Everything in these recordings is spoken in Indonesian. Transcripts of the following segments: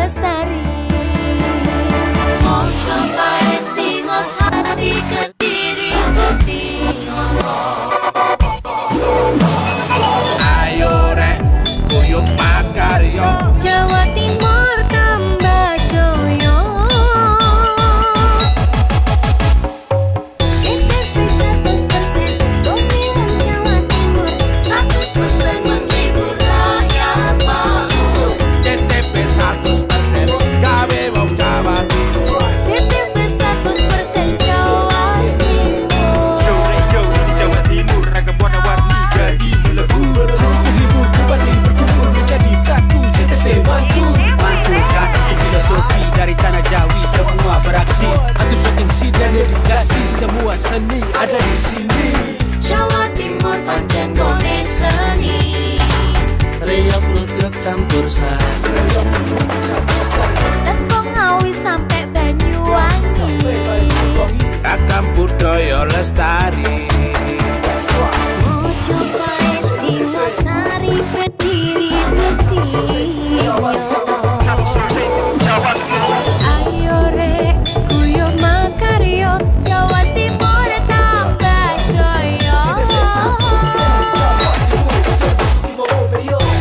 lestari. Mau cobain Singosari Kediri Kutingono. Ayo rek guyub makarya Jawa Timur tambah joyo. CTV 100% demi wong Jawa Timur, 100% menghibur rakyat makmur. TTP 100% gawe wong Jawa Timur. CTV 100% Jawa Timur. Yo di Jawa Timur ragam warna-warni jadi melebur. Hati terhibur kembali berkumpul menjadi satu. JTV Mantu Mantulkan filosofi dari tanah Jawi. Semua beraksi Antusias MC dan dedikasi. Semua seni ada di sini. Jawa Timur pancen gone seni. Reyok ludruk campur sari. Teko Ngawi sampai Banyuwangi. Ragam budaya lestari. Mau cobain Singosari Kediri Kutingono. Ayo rek guyub makarya, Jawa Timur tambah joyo.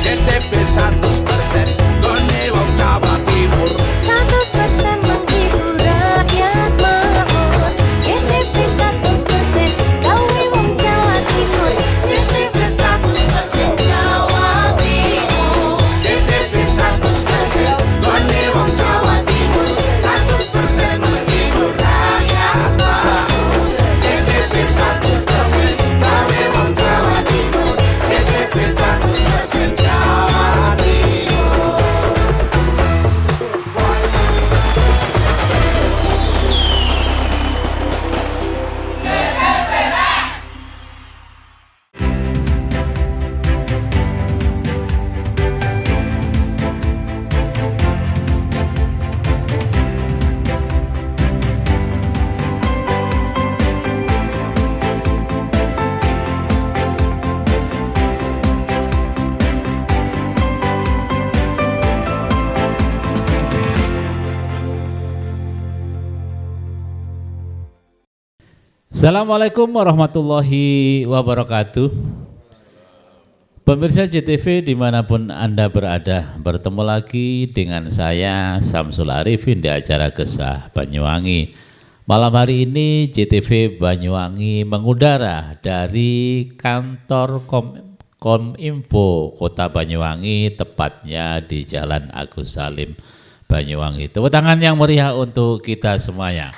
TTP 100% gone wong Jawa Timur. 100% menghibur rakyat makmur. CTV 100% gawe wong Jawa Timur. CTV 100% Jawa Timur. TTP 100% gone wong Jawa Timur. 100% menghibur rakyat makmur. TTP 100% gawe wong Jawa Timur. TTP 100% Jawa Timur. Assalamualaikum warahmatullahi wabarakatuh. Pemirsa JTV dimanapun Anda berada, bertemu lagi dengan saya Samsul Arifin di acara Kesah Banyuwangi. Malam hari ini JTV Banyuwangi mengudara dari kantor Kominfo Kota Banyuwangi, tepatnya di Jalan Agus Salim, Banyuwangi. Tepuk tangan yang meriah untuk kita semuanya.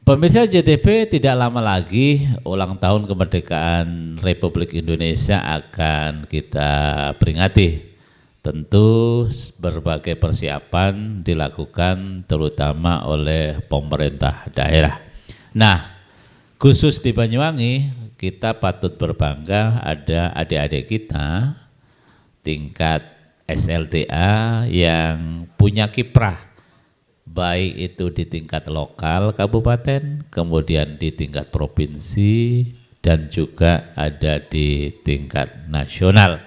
Pemirsa JTV, tidak lama lagi ulang tahun kemerdekaan Republik Indonesia akan kita peringati. Tentu berbagai persiapan dilakukan terutama oleh pemerintah daerah. Nah, khusus di Banyuwangi kita patut berbangga ada adik-adik kita tingkat SLTA yang punya kiprah. Baik itu di tingkat lokal kabupaten, kemudian di tingkat provinsi, dan juga ada di tingkat nasional.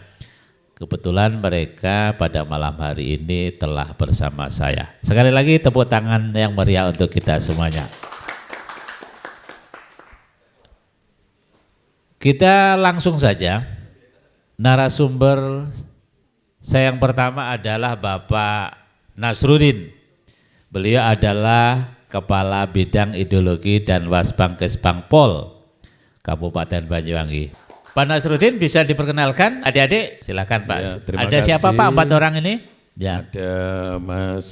Kebetulan mereka pada malam hari ini telah bersama saya. Sekali lagi tepuk tangan yang meriah untuk kita semuanya. Kita langsung saja, narasumber saya yang pertama adalah Bapak Nasruddin. Beliau adalah Kepala Bidang Ideologi dan Wasbangkes Bangpol Kabupaten Banyuwangi. Pak Nasruddin bisa diperkenalkan, adik-adik silakan Pak. Ya, terima ada kasih. siapa Pak 4 orang ini? Ya. Ada Mas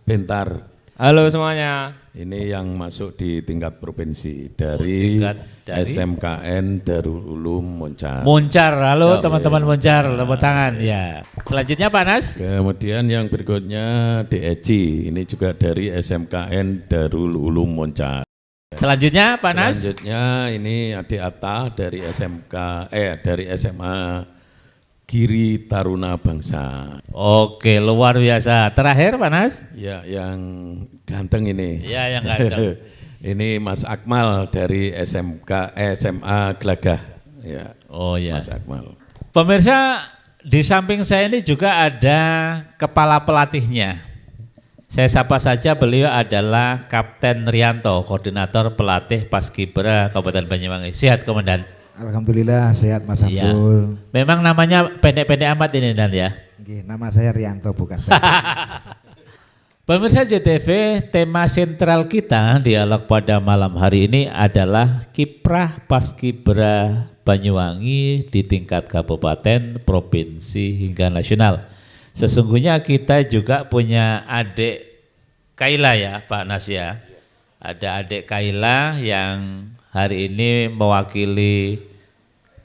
Bentar. Halo semuanya. Ini yang masuk di tingkat provinsi dari, dari SMKN Darul Ulum Moncar. Moncar, halo teman-teman Moncar, tepuk tangan ya. Selanjutnya Pak Nas. Kemudian yang berikutnya DECI, ini juga dari SMKN Darul Ulum Moncar. Selanjutnya Pak Nas. Selanjutnya ini adik Atta dari dari SMA Giri Taruna Bangsa. Oke, luar biasa. Terakhir Pak Nas. Ya, yang ganteng ini. Ya, yang ganteng. Ini Mas Akmal dari SMA Gelagah. Ya. Oh ya. Mas Akmal. Pemirsa, di samping saya ini juga ada kepala pelatihnya. Saya sapa saja, beliau adalah Kapten Rianto, koordinator pelatih Paskibra Kabupaten Banyuwangi. Sehat Komandan? Alhamdulillah sehat Mas Iya. Samsul. Memang namanya pendek-pendek amat ini Dan ya. Nggih, nama saya Rianto bukan. Pemirsa JTV, tema sentral kita dialog pada malam hari ini adalah kiprah Paskibra Banyuwangi di tingkat kabupaten, provinsi hingga nasional. Sesungguhnya kita juga punya adik Kaila ya Pak Nas ya. Ada adik Kaila yang hari ini mewakili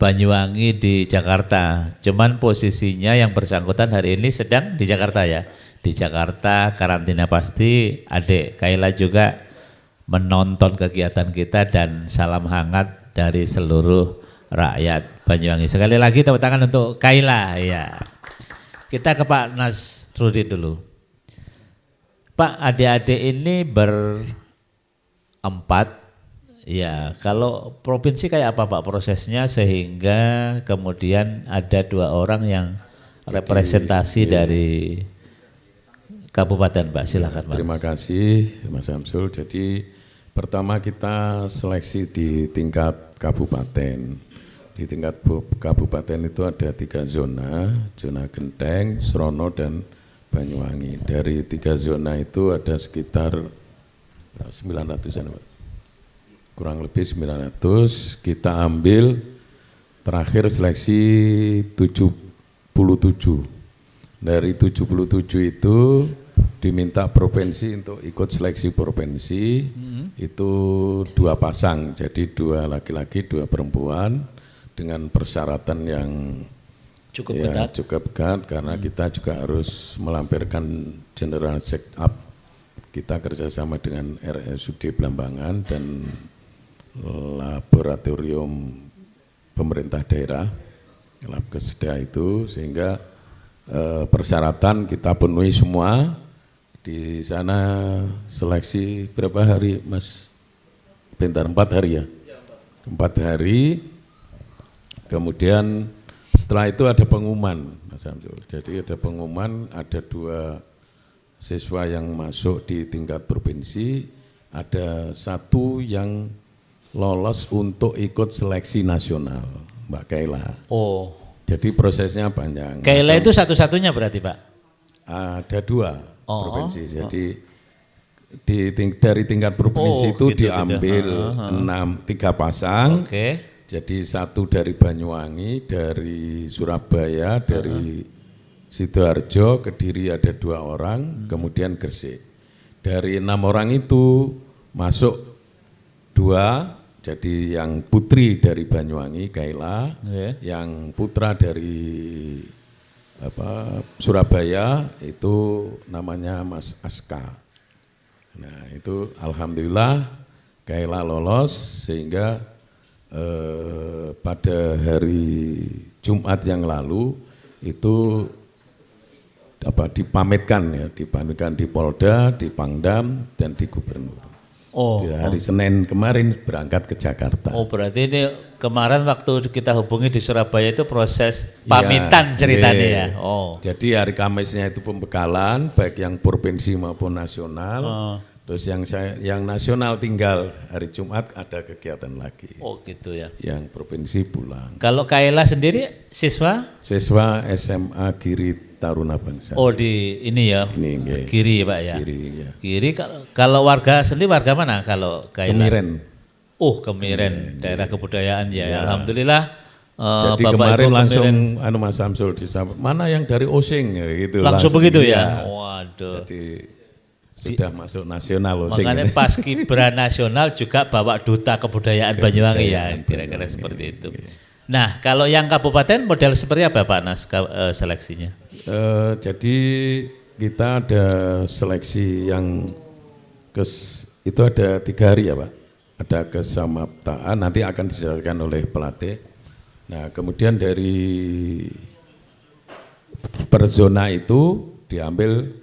Banyuwangi di Jakarta. Cuman posisinya yang bersangkutan hari ini sedang di Jakarta ya. Di Jakarta karantina pasti. Adik Kaila juga menonton kegiatan kita dan salam hangat dari seluruh rakyat Banyuwangi. Sekali lagi tepuk tangan untuk Kaila ya. Kita ke Pak Nasruddin dulu. Pak, adik-adik ini berempat. Ya, kalau provinsi kayak apa Pak prosesnya sehingga kemudian ada 2 orang yang representasi dari kabupaten Pak, silakan Pak. Terima kasih Mas Samsul. Jadi pertama kita seleksi di tingkat kabupaten. Di tingkat kabupaten itu ada 3 zona, zona Genteng, Srono dan Banyuwangi. Dari 3 zona itu ada sekitar 900-an Pak. Kurang lebih 900, kita ambil terakhir seleksi 77. Dari 77 itu diminta provinsi untuk ikut seleksi provinsi, itu 2 pasang, jadi 2 laki-laki, 2 perempuan dengan persyaratan yang cukup ketat karena kita juga harus melampirkan general check up. Kita kerjasama dengan RSUD Blambangan dan laboratorium pemerintah daerah, Labkesda itu, sehingga persyaratan kita penuhi semua. Di sana seleksi berapa hari Mas? Bentar, 4 hari ya? 4 hari, kemudian setelah itu ada pengumuman Mas Samsul. Jadi ada pengumuman, ada 2 siswa yang masuk di tingkat provinsi, ada 1 yang lolos untuk ikut seleksi nasional, Mbak Kaila. Oh. Jadi prosesnya panjang. Kaila itu satu-satunya berarti Pak? Ada 2 provinsi. Jadi dari tingkat provinsi itu gitu, diambil 3 pasang. Oke. Jadi 1 dari Banyuwangi, dari Surabaya, dari Sidoarjo, Kediri ada 2 orang, kemudian Gresik. Dari 6 orang itu masuk 2, jadi yang putri dari Banyuwangi, Kaila, yang putra dari Surabaya itu namanya Mas Aska. Nah itu alhamdulillah Kaila lolos sehingga pada hari Jumat yang lalu itu dipamitkan di Polda, di Pangdam dan di Gubernur. Hari Senin kemarin berangkat ke Jakarta. Oh berarti ini kemarin waktu kita hubungi di Surabaya itu proses pamitan ceritanya ya. Oh. Jadi hari Kamisnya itu pembekalan baik yang provinsi maupun nasional. Terus yang nasional tinggal hari Jumat ada kegiatan lagi. Oh gitu ya. Yang provinsi pulang. Kalau Kaila sendiri siswa? Siswa SMA Giri Taruna Bangsa. Oh di ini ya. Ini, Giri ya Pak ya. Giri ya. Giri kalau warga sendiri warga mana kalau Kaila? Kemiren. Oh Kemiren, daerah kebudayaan ya. Alhamdulillah. Jadi Bapak kemarin Ibu langsung Mas Samsul disapa, mana yang dari Osing gitu. Langsung begitu ya. Waduh. Jadi sudah masuk nasional Osing. Makanya Paskibra nasional juga bawa duta kebudayaan Banyuwangi ya, kira-kira seperti itu. Nah, kalau yang kabupaten model seperti apa Pak Nas seleksinya? Jadi kita ada seleksi yang itu ada 3 hari ya Pak. Ada kesamaptaan, nanti akan dijelaskan oleh pelatih. Nah, kemudian dari per zona itu diambil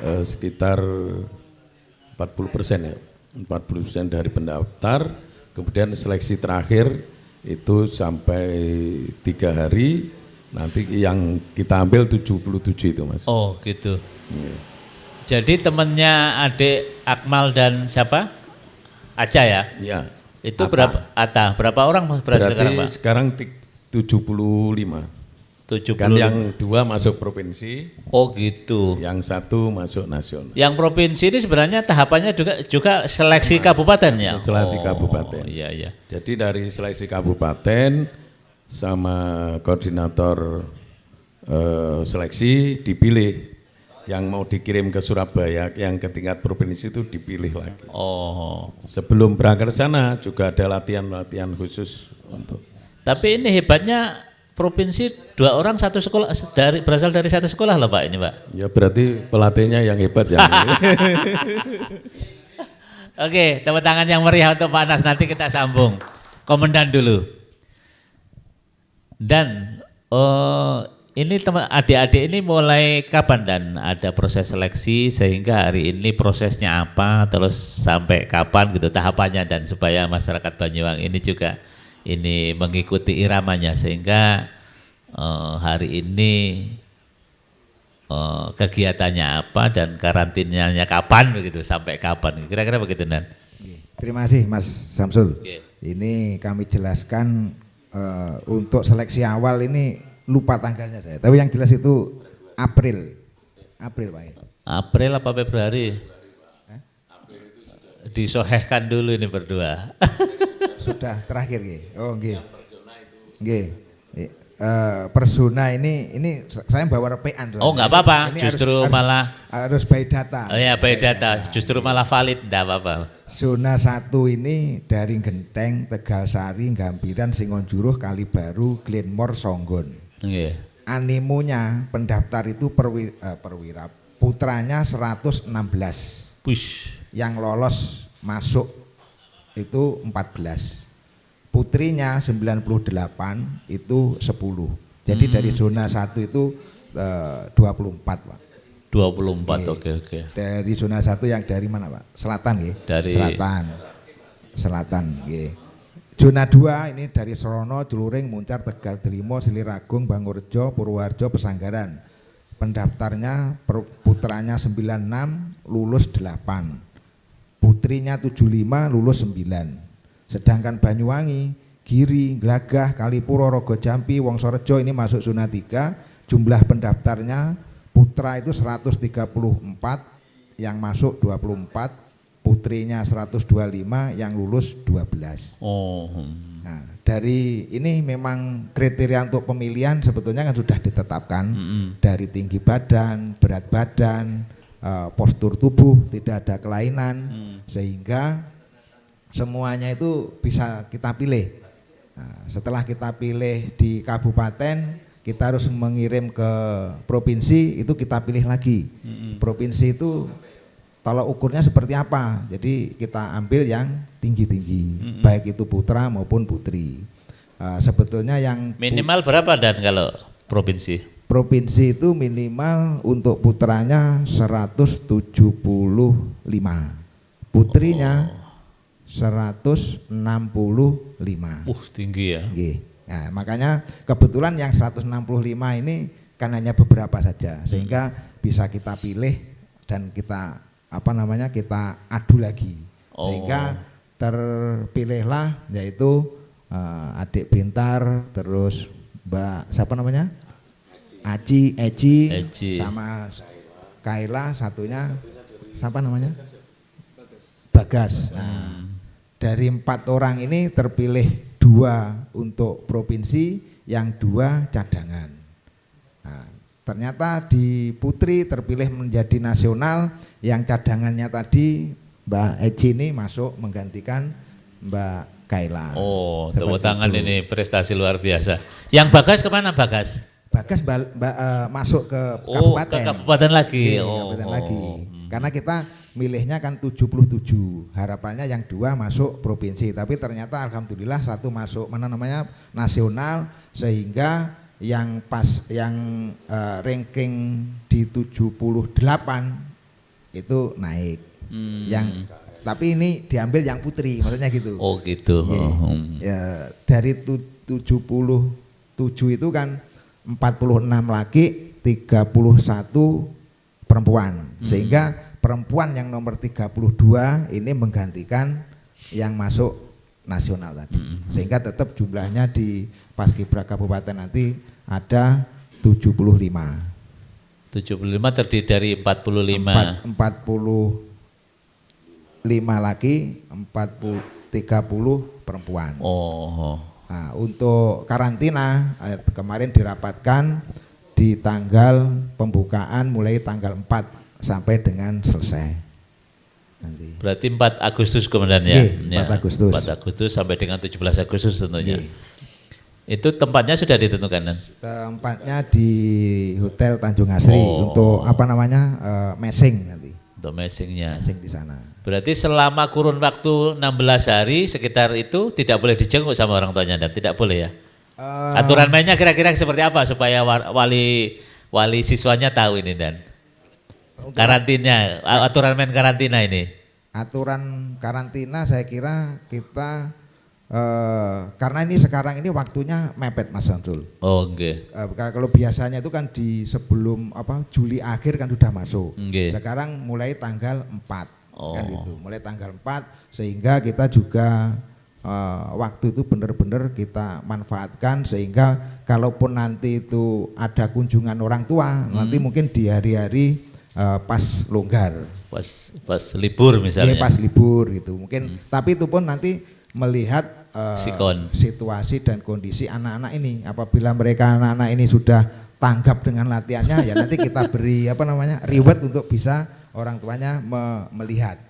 sekitar 40% ya, 40% dari pendaftar, kemudian seleksi terakhir itu sampai 3 hari, Nanti yang kita ambil 77 itu Mas. Oh gitu. Jadi temennya adik Akmal dan siapa? Aca ya? Iya. Itu Atta. berapa orang Mas berarti Berarti sekarang Pak? sekarang 75. 75. Kan yang 2 masuk provinsi, Oh gitu. yang 1 masuk nasional. Yang provinsi ini sebenarnya tahapannya juga seleksi kabupaten ya? Seleksi kabupaten. Iya iya. Jadi dari seleksi kabupaten sama koordinator seleksi dipilih yang mau dikirim ke Surabaya, yang ke tingkat provinsi itu dipilih lagi. Oh. Sebelum berangkat ke sana juga ada latihan-latihan khusus untuk. Tapi ini hebatnya provinsi 2 orang satu sekolah berasal dari satu sekolah loh Pak ini Pak. Ya berarti pelatihnya yang hebat ya. Oke, tepuk tangan yang meriah untuk Pak Anas, nanti kita sambung. Komandan dulu. Dan ini teman adik-adik ini mulai kapan dan ada proses seleksi sehingga hari ini prosesnya apa, terus sampai kapan gitu tahapannya, dan supaya masyarakat Banyuwangi ini juga ini mengikuti iramanya sehingga hari ini kegiatannya apa dan karantinanya kapan begitu, sampai kapan kira-kira begitu Dan. Terima kasih Mas Samsul. Oke. Ini kami jelaskan untuk seleksi awal ini lupa tanggalnya saya, tapi yang jelas itu April Pak. April apa Februari? Disohehkan dulu ini berdua. Sudah terakhir nggih. Oh nggih. Nggih. Persona ini saya bawa repean. Oh nggak apa-apa, justru malah harus by data. Oh ya by data, justru malah valid, enggak apa-apa. Zona 1 ini dari Genteng, Tegalsari, Gambiran, Singonjuruh, Kalibaru, Glenmore, Songgon. Nggih. Animonya pendaftar itu perwira putranya 116. Push. Yang lolos masuk itu 14. Putrinya 98 itu 10. Jadi dari zona 1 itu 24 Pak. 24, oke. Dari zona 1 yang dari mana Pak? Selatan nggih. Dari Selatan nggih. Zona 2 ini dari Serono, Juluring, Muncar, Tegal, Delimo, Siliragung, Bangurjo, Purwoharjo, Pesanggaran. Pendaftarnya putranya 96, lulus 8. Putrinya 75, lulus 9. Sedangkan Banyuwangi, Giri, Glagah, Kalipuro, Rogo Jampi, Wongsorejo ini masuk zona 3. Jumlah pendaftarnya putra itu 134, yang masuk 24, putrinya 125, yang lulus 12. Oh. Nah, dari ini memang kriteria untuk pemilihan sebetulnya kan sudah ditetapkan dari tinggi badan, berat badan, postur tubuh, tidak ada kelainan, sehingga semuanya itu bisa kita pilih. Nah, setelah kita pilih di kabupaten, kita harus mengirim ke provinsi, itu kita pilih lagi. Provinsi itu tolak ukurnya seperti apa, jadi kita ambil yang tinggi-tinggi, baik itu putra maupun putri. Sebetulnya yang Minimal berapa Dan kalau provinsi? Provinsi itu minimal untuk putranya 175, putrinya 165. Tinggi ya. Nah, makanya kebetulan yang 165 ini kan hanya beberapa saja, sehingga bisa kita pilih dan kita kita adu lagi, sehingga terpilihlah yaitu adik Bintar, terus Mbak siapa namanya? Eci, sama Kaila, satunya siapa namanya? Bagas. Nah, dari 4 orang ini terpilih 2 untuk provinsi, yang 2 cadangan. Nah, ternyata di putri terpilih menjadi nasional, yang cadangannya tadi Mbak Eci ini masuk menggantikan Mbak Kaila. Oh, tepuk tangan itu. Ini prestasi luar biasa. Yang Bagas kemana Bagas? Bagas masuk ke kabupaten. Ke kabupaten lagi. Kabupaten lagi. Karena kita milihnya kan 77, harapannya yang 2 masuk provinsi, tapi ternyata alhamdulillah 1 masuk nasional, sehingga yang ranking di 78 itu naik. Yang tapi ini diambil yang putri, maksudnya gitu. Oh gitu. Ya, dari 77 itu kan 46 laki, 31 perempuan. Sehingga perempuan yang nomor 32 ini menggantikan yang masuk nasional tadi. Sehingga tetap jumlahnya di Paskibra Kabupaten nanti ada 75. 75 terdiri dari 45. 45 laki, 30 perempuan. Oh. Nah, untuk karantina kemarin dirapatkan di tanggal pembukaan mulai tanggal 4 sampai dengan selesai. Nanti. Berarti 4 Agustus kemudian ya? Iya, 4 Agustus. 4 Agustus sampai dengan 17 Agustus tentunya. Iya. Itu tempatnya sudah ditentukan kan? Tempatnya di Hotel Tanjung Asri untuk mesing nanti. Untuk mesingnya. Mesing di sana. Berarti selama kurun waktu 16 hari sekitar itu tidak boleh dijenguk sama orang tuanya dan tidak boleh ya? Aturan mainnya kira-kira seperti apa supaya wali siswanya tahu ini dan karantina, aturan main karantina ini? Aturan karantina saya kira kita karena ini sekarang ini waktunya mepet Mas Samsul. Oh enggak. Kalau biasanya itu kan di sebelum Juli akhir kan sudah masuk. Okay. Sekarang mulai tanggal 4 kan gitu. Mulai tanggal 4 sehingga kita juga waktu itu benar-benar kita manfaatkan sehingga kalaupun nanti itu ada kunjungan orang tua nanti mungkin di hari-hari pas longgar. Pas libur misalnya. Iya, pas libur gitu. Mungkin tapi itu pun nanti melihat situasi dan kondisi anak-anak ini. Apabila mereka anak-anak ini sudah tanggap dengan latihannya, ya nanti kita beri reward untuk bisa orang tuanya melihat.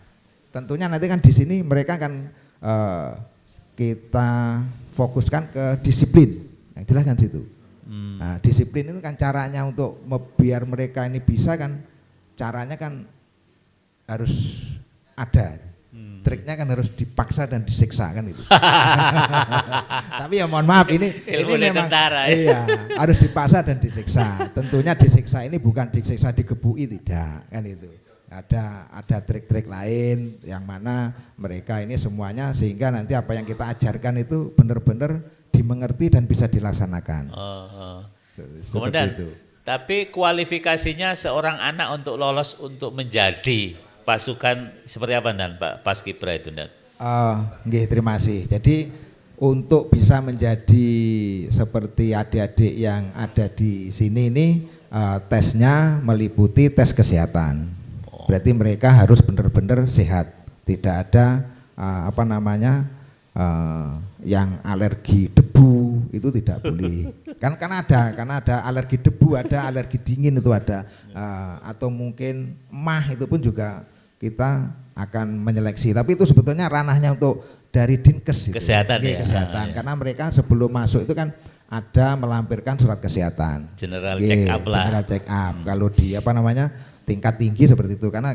Tentunya nanti kan di sini mereka akan kita fokuskan ke disiplin. Yang jelas kan situ. Nah, disiplin itu kan caranya untuk biar mereka ini bisa kan caranya kan harus ada. Triknya kan harus dipaksa dan disiksa kan itu. Tapi ya mohon maaf ini memang tentara, iya, harus dipaksa dan disiksa. Tentunya disiksa ini bukan disiksa digebui tidak kan itu. Ada trik-trik lain yang mana mereka ini semuanya sehingga nanti apa yang kita ajarkan itu benar-benar dimengerti dan bisa dilaksanakan. Kemudian itu. Tapi kualifikasinya seorang anak untuk lolos untuk menjadi pasukan seperti apa dan Pak Paskibra itu dan? Nggih, terima kasih. Jadi untuk bisa menjadi seperti adik-adik yang ada di sini ini tesnya meliputi tes kesehatan. Berarti mereka harus benar-benar sehat, tidak ada yang alergi debu itu tidak boleh. Karena ada alergi debu, ada alergi dingin itu ada, atau mungkin emah itu pun juga kita akan menyeleksi. Tapi itu sebetulnya ranahnya untuk dari Dinkes itu. Kesehatan ya. Kesehatan. Karena mereka sebelum masuk itu kan ada melampirkan surat kesehatan. General check up lah. General check up. Kalau di tingkat tinggi seperti itu. Karena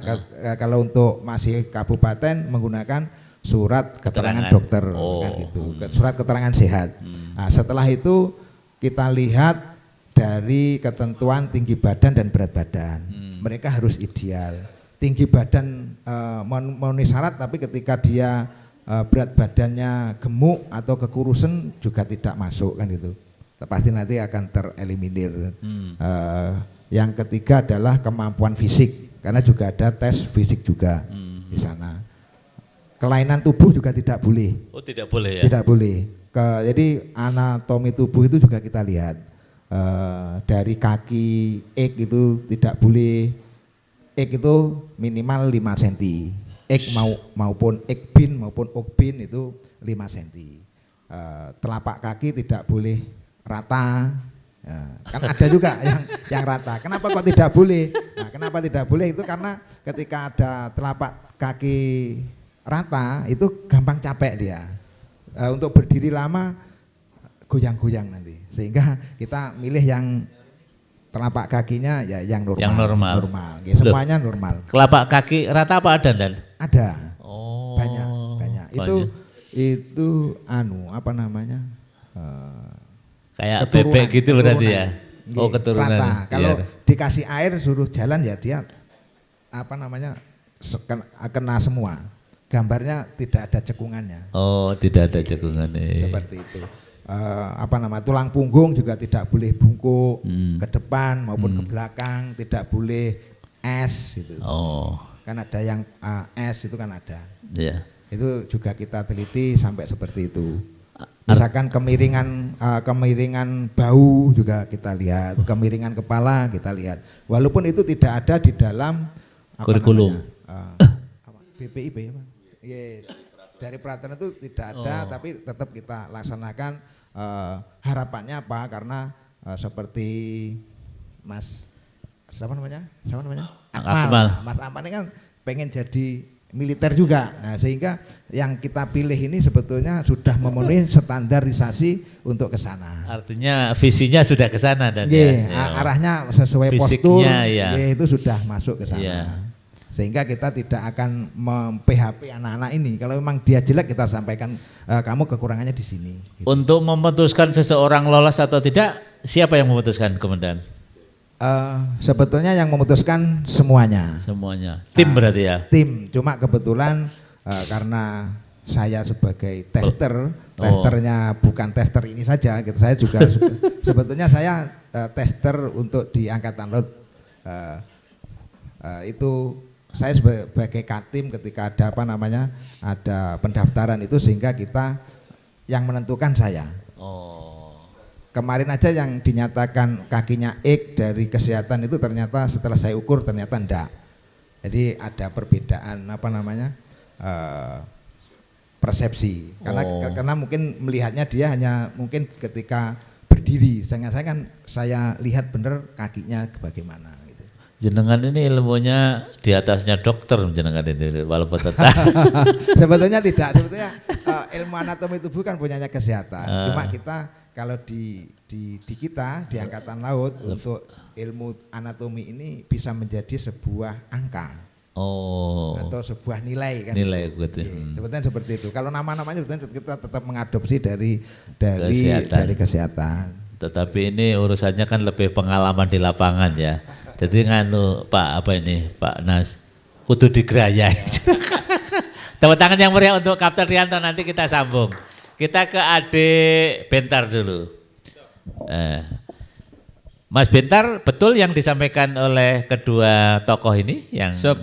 kalau untuk masih kabupaten menggunakan surat keterangan dokter kan gitu. Surat keterangan sehat. Nah, setelah itu kita lihat dari ketentuan tinggi badan dan berat badan. Mereka harus ideal. Tinggi badan memenuhi syarat, tapi ketika dia berat badannya gemuk atau kekurusan juga tidak masuk kan itu. Pasti nanti akan tereliminir. Yang ketiga adalah kemampuan fisik, karena juga ada tes fisik juga di sana. Kelainan tubuh juga tidak boleh. Oh, tidak boleh ya? Tidak boleh. Jadi anatomi tubuh itu juga kita lihat. Dari kaki ek itu tidak boleh. Ek itu minimal 5 cm. Ek maupun ekbin maupun okbin itu 5 cm. Telapak kaki tidak boleh rata. Kan ada juga yang rata. Kenapa kok tidak boleh? Nah, kenapa tidak boleh itu karena ketika ada telapak kaki rata itu gampang capek dia. Untuk berdiri lama goyang-goyang nanti. Sehingga kita milih yang telapak kakinya ya yang normal. Yang normal. Ya, semuanya normal. Telapak kaki rata apa ada dan? Ada. Oh. Banyak. Itu kayak bebek gitu berarti ya. Oh, keturunan. Rata. Kalau dikasih air suruh jalan ya dia kena semua. Gambarnya tidak ada cekungannya. Oh, tidak ada cekungannya. Seperti itu. tulang punggung juga tidak boleh bungkuk ke depan maupun ke belakang, tidak boleh S gitu. Oh. Kan ada yang S itu kan ada. Iya. Itu juga kita teliti sampai seperti itu. Misalkan kemiringan bau juga kita lihat, kemiringan kepala kita lihat. Walaupun itu tidak ada di dalam kurikulum. BPIB apa? Dari peraturan itu tidak ada, tapi tetap kita laksanakan. Harapannya apa? Karena seperti Mas siapa namanya? Akmal. Mas Akmal ini kan pengen jadi militer juga. Nah, sehingga yang kita pilih ini sebetulnya sudah memenuhi standarisasi untuk ke sana. Artinya visinya sudah ke sana dan arahnya sesuai fisiknya, postur, ya. Itu sudah masuk ke sana. Ya. Sehingga kita tidak akan mem-PHP anak-anak ini. Kalau memang dia jelek kita sampaikan kamu kekurangannya di sini. Gitu. Untuk memutuskan seseorang lolos atau tidak, siapa yang memutuskan, Komandan? Sebetulnya yang memutuskan semuanya. Semuanya. Tim berarti ya? Tim. Cuma kebetulan karena saya sebagai tester, testernya bukan tester ini saja. Gitu. Saya juga sebetulnya saya tester untuk di Angkatan Laut. Itu saya sebagai Katim ketika ada ada pendaftaran itu, sehingga kita yang menentukan saya. Kemarin aja yang dinyatakan kakinya X dari kesehatan itu ternyata setelah saya ukur ternyata enggak. Jadi ada perbedaan persepsi. Karena mungkin melihatnya dia hanya mungkin ketika berdiri. Saya kan saya lihat benar kakinya bagaimana. Jenengan ini ilmunya di atasnya dokter, jenengan itu walaupun tetap. Sebetulnya tidak, ilmu anatomi tubuh kan punyanya kesehatan. Cuma kita kalau di kita di Angkatan Laut untuk ilmu anatomi ini bisa menjadi sebuah angka. Atau sebuah nilai kan. Nilai gitu. Sebetulnya seperti itu. Kalau nama-namanya sebetulnya kita tetap mengadopsi dari kesehatan. Tetapi ini urusannya kan lebih pengalaman di lapangan ya. Jadi Pak Nas kudu digerayai. Tepuk tangan yang meriah untuk Kapten Rianto, nanti kita sambung. Kita ke adik Bentar dulu. Mas Bentar, betul yang disampaikan oleh kedua tokoh ini?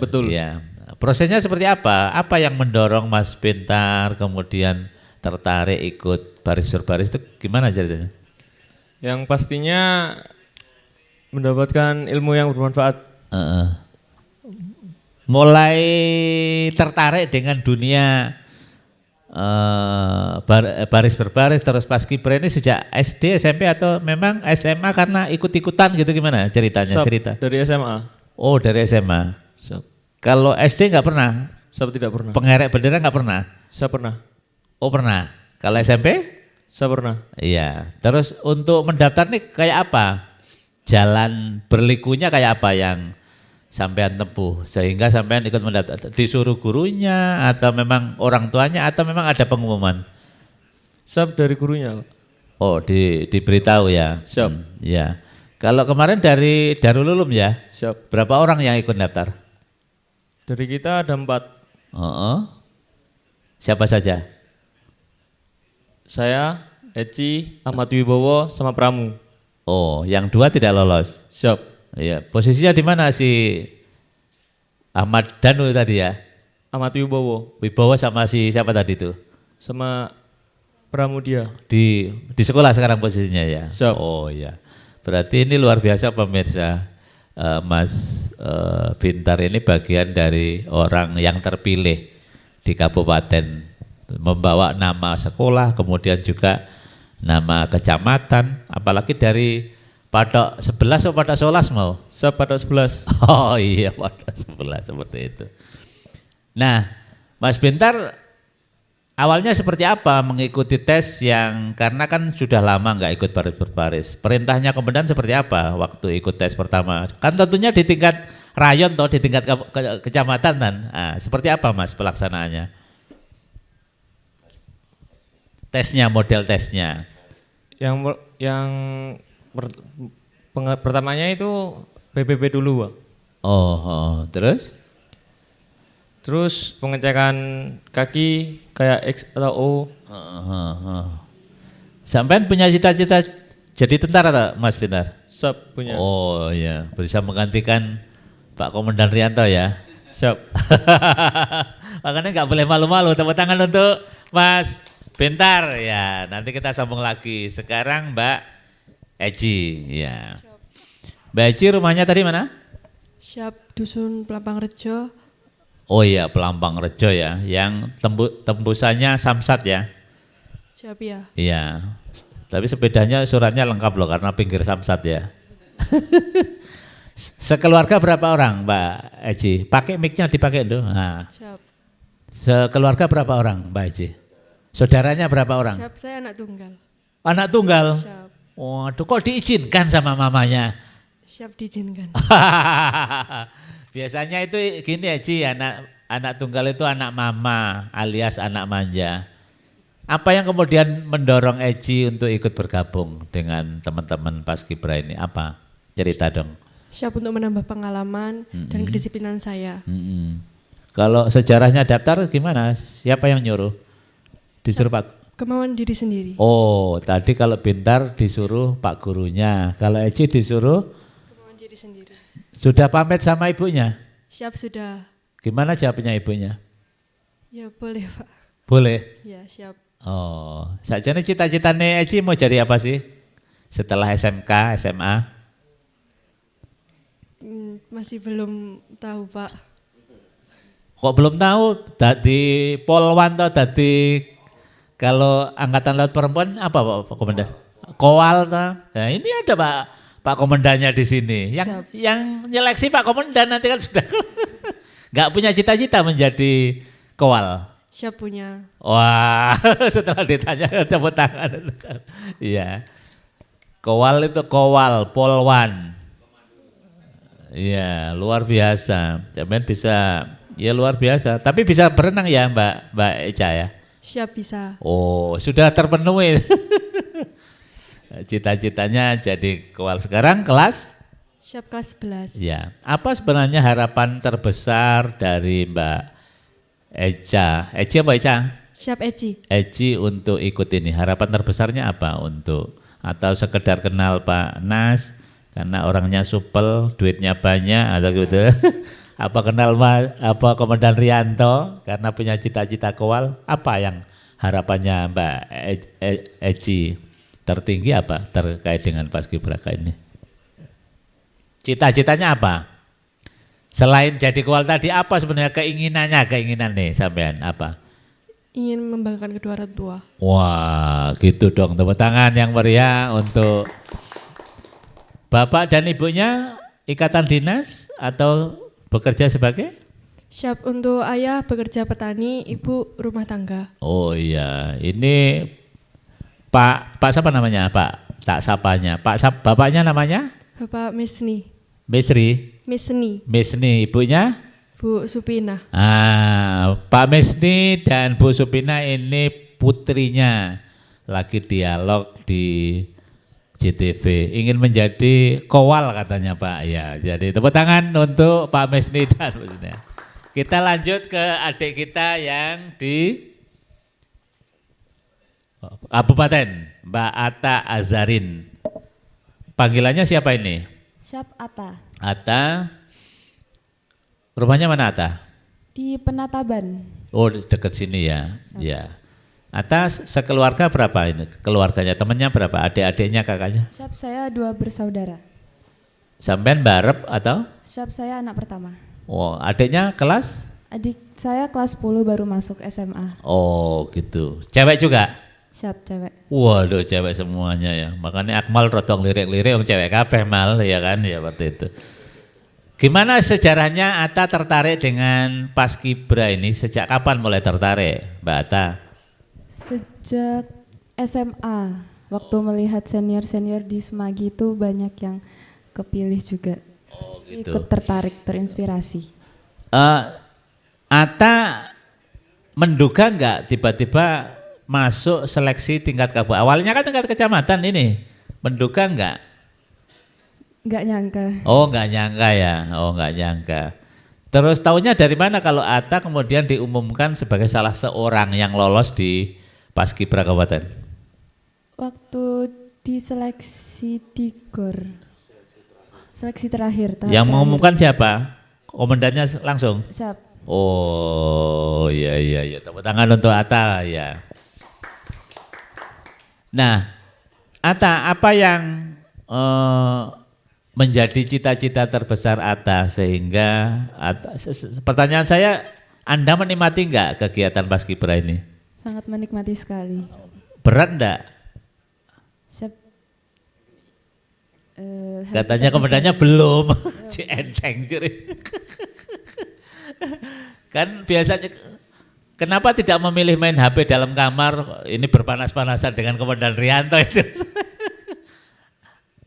Betul. Ya. Prosesnya seperti apa? Apa yang mendorong Mas Bentar kemudian tertarik ikut baris berbaris itu gimana ceritanya? Yang pastinya mendapatkan ilmu yang bermanfaat. Mulai tertarik dengan dunia baris berbaris terus paskibra ini sejak SD, SMP atau memang SMA karena ikut-ikutan gitu, gimana ceritanya? Dari SMA. Oh, dari SMA. Kalau SD nggak pernah? Saya tidak pernah. Pengerek bendera nggak pernah? Saya pernah. Oh pernah. Kalau SMP? Saya pernah. Iya. Terus untuk mendaftar nih kayak apa? Jalan berlikunya kayak apa yang sampean tempuh sehingga sampean ikut mendaftar? Disuruh gurunya atau memang orang tuanya atau memang ada pengumuman? Siap, dari gurunya. Oh, diberitahu ya. Siap. Ya. Kalau kemarin dari Darul Ulum ya? Siap. Berapa orang yang ikut daftar? Dari kita ada 4. Siapa saja? Saya, Eci, Ahmad Wibowo, sama Pramu. Oh, yang 2 tidak lolos. Siap. Iya, posisinya di mana si Ahmad Danu tadi ya? Ahmad Wibowo. Wibowo sama si siapa tadi itu? Sama Pramudia. Di sekolah sekarang posisinya ya? Siap. Oh iya. Berarti ini luar biasa pemirsa. Mas Bintar ini bagian dari orang yang terpilih di kabupaten, membawa nama sekolah, kemudian juga nama kecamatan, apalagi dari Patok 11 atau Patok 11 mau? Patok 11. Oh iya, Patok 11 seperti itu. Nah, Mas Bintar awalnya seperti apa mengikuti tes yang, karena kan sudah lama nggak ikut baris berbaris. Perintahnya komandan seperti apa waktu ikut tes pertama? Kan tentunya di tingkat rayon atau di tingkat kecamatan kan. Nah, seperti apa Mas pelaksanaannya? Tesnya, model tesnya. Pertamanya itu PPP dulu, Pak. Terus? Terus pengecekan kaki kayak X atau O. Sampean punya cita-cita jadi tentara tak Mas Bintar? Siap punya. Oh iya, bisa menggantikan Pak Komandan Rianto ya. Siap. Makanya nggak boleh malu-malu. Tepuk tangan untuk Mas Bintar ya. Nanti kita sambung lagi. Sekarang Mbak Eji ya. Mbak Eji rumahnya tadi mana? Siap Dusun Pelampang Rejo. Oh iya, Pelampang Rejo ya. Yang tembusannya Samsat ya. Siap ya. Iya. Tapi sepedanya suratnya lengkap loh karena pinggir Samsat ya. Sekeluarga berapa orang Mbak Eji? Pakai mic-nya dipakai dulu. Nah. Siap. Sekeluarga berapa orang Mbak Eji? Saudaranya berapa orang? Siap, saya anak tunggal. Anak tunggal? Siap. Waduh, kok diizinkan sama mamanya? Siap diizinkan. Biasanya itu gini Eji, anak tunggal itu anak mama alias anak manja. Apa yang kemudian mendorong Eji untuk ikut bergabung dengan teman-teman Paskibra ini? Apa? Cerita dong. Siap untuk menambah pengalaman dan kedisiplinan saya. Kalau sejarahnya daftar gimana? Siapa yang nyuruh? Disuruh Pak? Kemauan diri sendiri. Oh, tadi kalau Bintar disuruh Pak gurunya. Kalau Eji disuruh? Kemauan diri sendiri. Sudah pamit sama ibunya? Siap sudah. Gimana jawabnya ibunya? Ya boleh Pak. Boleh? Ya siap. Oh, sajane cita-citane Eji mau jadi apa sih? Setelah SMK, SMA? Masih belum tahu Pak. Kok belum tahu? Dadi Polwan atau dadi kalau Angkatan Laut Perempuan apa Pak Komandan? Kowal toh? Nah, ini ada Pak Komandannya di sini. Yang nyeleksi Pak Komandan nanti kan sudah nggak punya cita-cita menjadi kowal. Siap punya. Wah, setelah ditanya tepuk tangan. Iya. Kowal itu kowal, polwan. Iya, luar biasa. Jamin bisa, ya luar biasa. Tapi bisa berenang ya Mbak Eca ya? Siap bisa. Oh, sudah terpenuhi. Cita-citanya jadi kowal. Sekarang kelas? Siap kelas 11. Ya. Apa sebenarnya harapan terbesar dari Mbak Eca? Eji apa Eca? Siap Eji. Eji untuk ikut ini. Harapan terbesarnya apa untuk? Atau sekedar kenal Pak Nas karena orangnya supel, duitnya banyak atau gitu. Apa kenal apa Komandan Rianto karena punya cita-cita kowal? Apa yang harapannya Mbak Eji tertinggi apa terkait dengan Paskibraka ini? Cita-citanya apa? Selain jadi kowal tadi apa sebenarnya keinginan nih sampean apa? Ingin membanggakan kedua orang tua. Wah, gitu dong. Tepuk tangan yang meriah untuk Bapak dan Ibunya ikatan dinas atau bekerja sebagai? Siap untuk ayah bekerja petani, ibu rumah tangga. Oh iya, ini Pak siapa namanya? Pak tak sapanya. Bapaknya namanya? Bapak Mesni. Mesni, ibunya? Bu Supina. Pak Mesni dan Bu Supina ini putrinya lagi dialog di JTV, ingin menjadi kowal katanya Pak. Ya, jadi tepuk tangan untuk Pak Mesni dan Bu Supina. Kita lanjut ke adik kita yang di Kabupaten, Mbak Atta Azarin. Panggilannya siapa ini? Siap Atta. Atta, rumahnya mana Atta? Di Penataban. Oh dekat sini ya. Ya. Atta sekeluarga berapa ini? Keluarganya, temannya berapa? Adik-adiknya, kakaknya? Siap saya 2 bersaudara. Sampean barep atau? Siap saya anak pertama. Oh adiknya kelas? Adik saya kelas 10 baru masuk SMA. Oh gitu. Cewek juga? Siap cewek. Waduh cewek semuanya ya. Makanya Akmal rotong lirik-lirik cewek kabeh mal ya kan ya seperti itu. Gimana sejarahnya Atta tertarik dengan Paskibra ini? Sejak kapan mulai tertarik Mbak Atta? Sejak SMA, waktu melihat senior-senior di Semagi itu banyak yang kepilih juga. Oh, gitu. Ikut tertarik, terinspirasi. Atta menduga enggak tiba-tiba masuk seleksi tingkat kabupaten? Awalnya kan tingkat kecamatan ini. Menduga enggak? Enggak nyangka. Oh enggak nyangka ya, oh enggak nyangka. Terus tahunya dari mana kalau Atta kemudian diumumkan sebagai salah seorang yang lolos di Paskibra Kabupaten? Waktu di seleksi di GOR. Seleksi terakhir. tahap Yang terakhir. mengumumkan siapa? Komandannya langsung? Siap. Oh iya, tepuk tangan untuk Atta ya. Nah, Atta, apa yang menjadi cita-cita terbesar Atta sehingga pertanyaan saya, Anda menikmati enggak kegiatan Paskibra ini? Sangat menikmati sekali. Berat enggak? Siap. Katanya komandannya belum. Enteng jadi. Kan biasanya kenapa tidak memilih main HP dalam kamar ini berpanas-panasan dengan Komandan Rianto itu?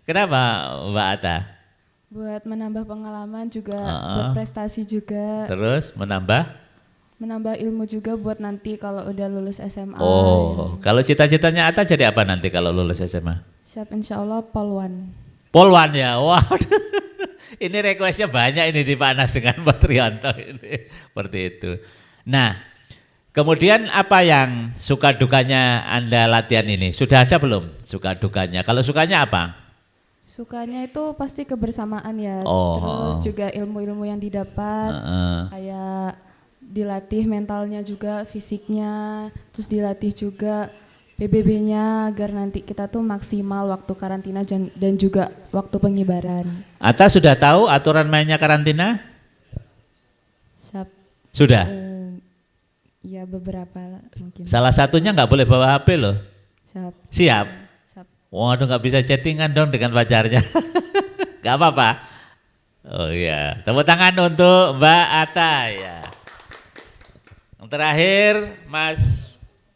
Kenapa Mbak Atta? Buat menambah pengalaman juga, buat prestasi juga. Terus menambah ilmu juga buat nanti kalau udah lulus SMA. Oh, kalau cita-citanya Atta jadi apa nanti kalau lulus SMA? Siap, insya Allah polwan. Polwan ya, waduh. Ini requestnya banyak ini dipanas dengan Mas Rianto ini, seperti itu. Nah, kemudian apa yang suka dukanya Anda latihan ini? Sudah ada belum suka dukanya? Kalau sukanya apa? Sukanya itu pasti kebersamaan ya, Oh. terus juga ilmu-ilmu yang didapat, kayak dilatih mentalnya juga, fisiknya, terus dilatih juga PBB-nya agar nanti kita tuh maksimal waktu karantina dan juga waktu pengibaran. Atta sudah tahu aturan mainnya karantina? Siap. Sudah? Ya beberapa lah mungkin. Salah satunya nggak boleh bawa HP loh. Siap. Siap? Siap. Waduh nggak bisa chattingan dong dengan pacarnya. Nggak apa-apa? Oh iya, tepuk tangan untuk Mbak Atta ya. Yang terakhir Mas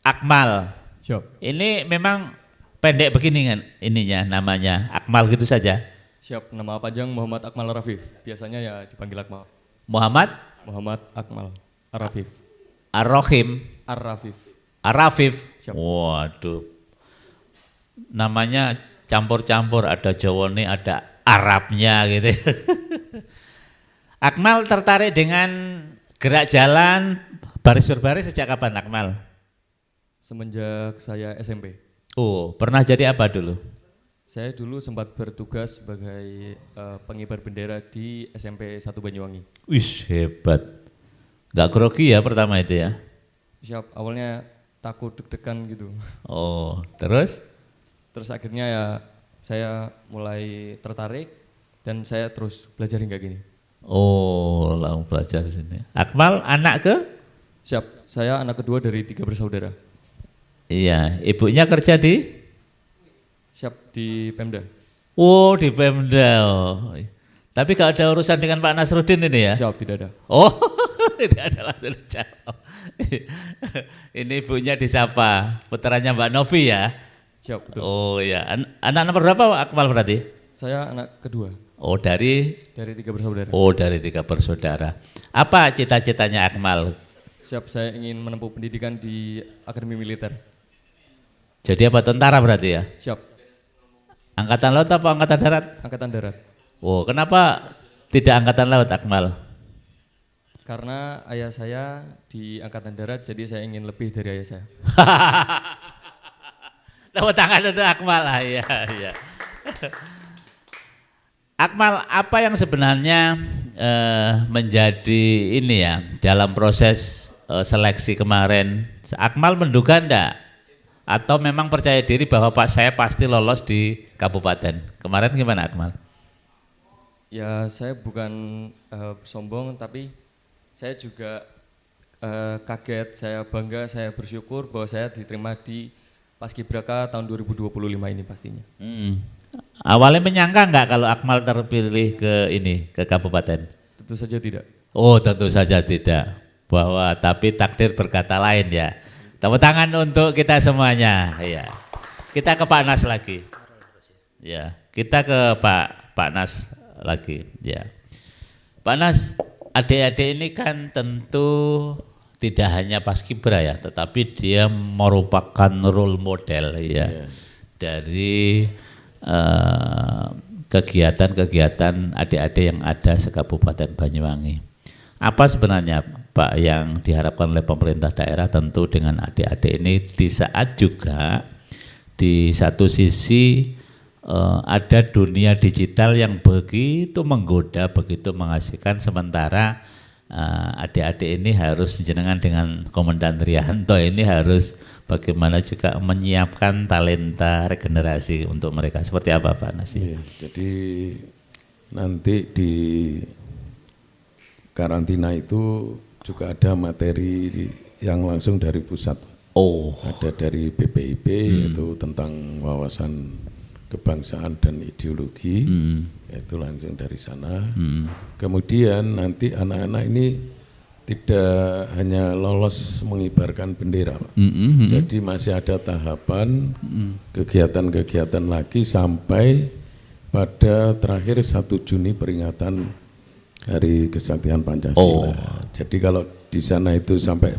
Akmal. Siap. Ini memang pendek begini kan ininya namanya Akmal gitu saja. Siap, nama panjang Muhammad Akmal Arafif. Biasanya ya dipanggil Akmal. Muhammad Akmal Arafif. Ar-Rohim Arafif. Siap. Waduh. Namanya campur-campur, ada Jawane, ada Arabnya gitu. Akmal tertarik dengan gerak jalan baris berbaris sejak kapan Akmal? Semenjak saya SMP. Oh, pernah jadi apa dulu? Saya dulu sempat bertugas sebagai pengibar bendera di SMP 1 Banyuwangi. Wih, hebat. Gak grogi ya pertama itu ya? Siap, awalnya takut deg-degan gitu. Oh, terus? Terus akhirnya ya saya mulai tertarik dan saya terus belajar hingga gini. Oh, langsung belajar di sini. Akmal anak ke? Siap, saya anak kedua dari 3 bersaudara. Iya, ibunya kerja di? Siap, di Pemda. Oh, di Pemda. Oh. Tapi gak ada urusan dengan Pak Nasruddin ini ya? Siap, tidak ada. Oh, tidak ada langsung dijawab. Ini ibunya disapa, putranya Mbak Novi ya? Siap, betul. Oh ya, anak nomor berapa Akmal berarti? Saya anak kedua. Oh dari 3 bersaudara. Oh dari 3 bersaudara. Apa cita-citanya Akmal? Siap, saya ingin menempuh pendidikan di Akademi Militer. Jadi apa, tentara berarti ya? Siap. Angkatan Laut apa Angkatan Darat? Angkatan Darat. Oh, kenapa tidak Angkatan Laut Akmal? Karena ayah saya di Angkatan Darat, jadi saya ingin lebih dari ayah saya. Tepuk tangan untuk Akmal lah, ya. Akmal, apa yang sebenarnya menjadi ini ya dalam proses seleksi kemarin? Akmal menduga enggak? Atau memang percaya diri bahwa Pak saya pasti lolos di kabupaten? Kemarin gimana Akmal? Ya saya bukan sombong, tapi saya juga kaget, saya bangga, saya bersyukur bahwa saya diterima di Paskibraka tahun 2025 ini pastinya. Awalnya menyangka enggak kalau Akmal terpilih ke kabupaten? Tentu saja tidak. Oh tentu saja tidak, bahwa tapi takdir berkata lain ya. Tepuk tangan untuk kita semuanya. Ya. Kita ke Pak Nas lagi. Ya, kita ke Pak Nas lagi. Ya, Pak Nas, adik-adik ini kan tentu tidak hanya Paskibra ya, tetapi dia merupakan role model ya dari kegiatan-kegiatan adik-adik yang ada se-Kabupaten Banyuwangi. Apa sebenarnya Pak yang diharapkan oleh pemerintah daerah tentu dengan adik-adik ini di saat juga di satu sisi ada dunia digital yang begitu menggoda, begitu mengasihkan, sementara adik-adik ini harus jenengan dengan Komandan Trianto ini harus bagaimana juga menyiapkan talenta regenerasi untuk mereka. Seperti apa Pak Nasi? Iya, jadi nanti di karantina itu juga ada materi yang langsung dari pusat. Oh. Ada dari BPIP yaitu tentang wawasan kebangsaan dan ideologi, yaitu langsung dari sana. Kemudian nanti anak-anak ini tidak hanya lolos mengibarkan bendera, Pak. Jadi masih ada tahapan kegiatan-kegiatan lagi sampai pada terakhir 1 Juni peringatan Hari Kesaktian Pancasila. Jadi kalau di sana itu sampai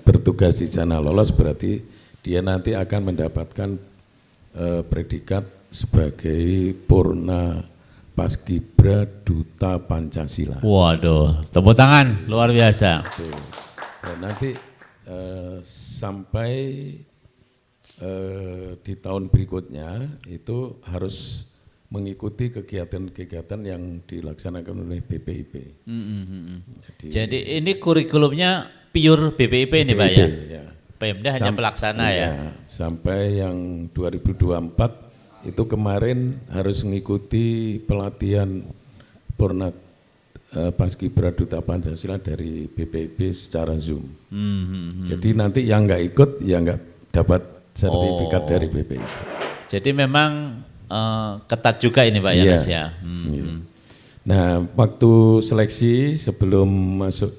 bertugas di sana lolos, berarti dia nanti akan mendapatkan predikat sebagai Purna Paskibra Duta Pancasila. Waduh, tepuk tangan, luar biasa. Dan nanti sampai di tahun berikutnya itu harus mengikuti kegiatan-kegiatan yang dilaksanakan oleh BPIP. Jadi ini kurikulumnya pure BPIP ini Pak ya? Ya. Pemda hanya pelaksana ya? Sampai yang 2024 itu kemarin harus mengikuti pelatihan Purna Paskibra Duta Pancasila dari BPIP secara Zoom. Jadi nanti yang nggak ikut ya nggak dapat sertifikat dari BPIP. Jadi memang ketat juga ini Pak ya Mas ya? Nah waktu seleksi sebelum masuk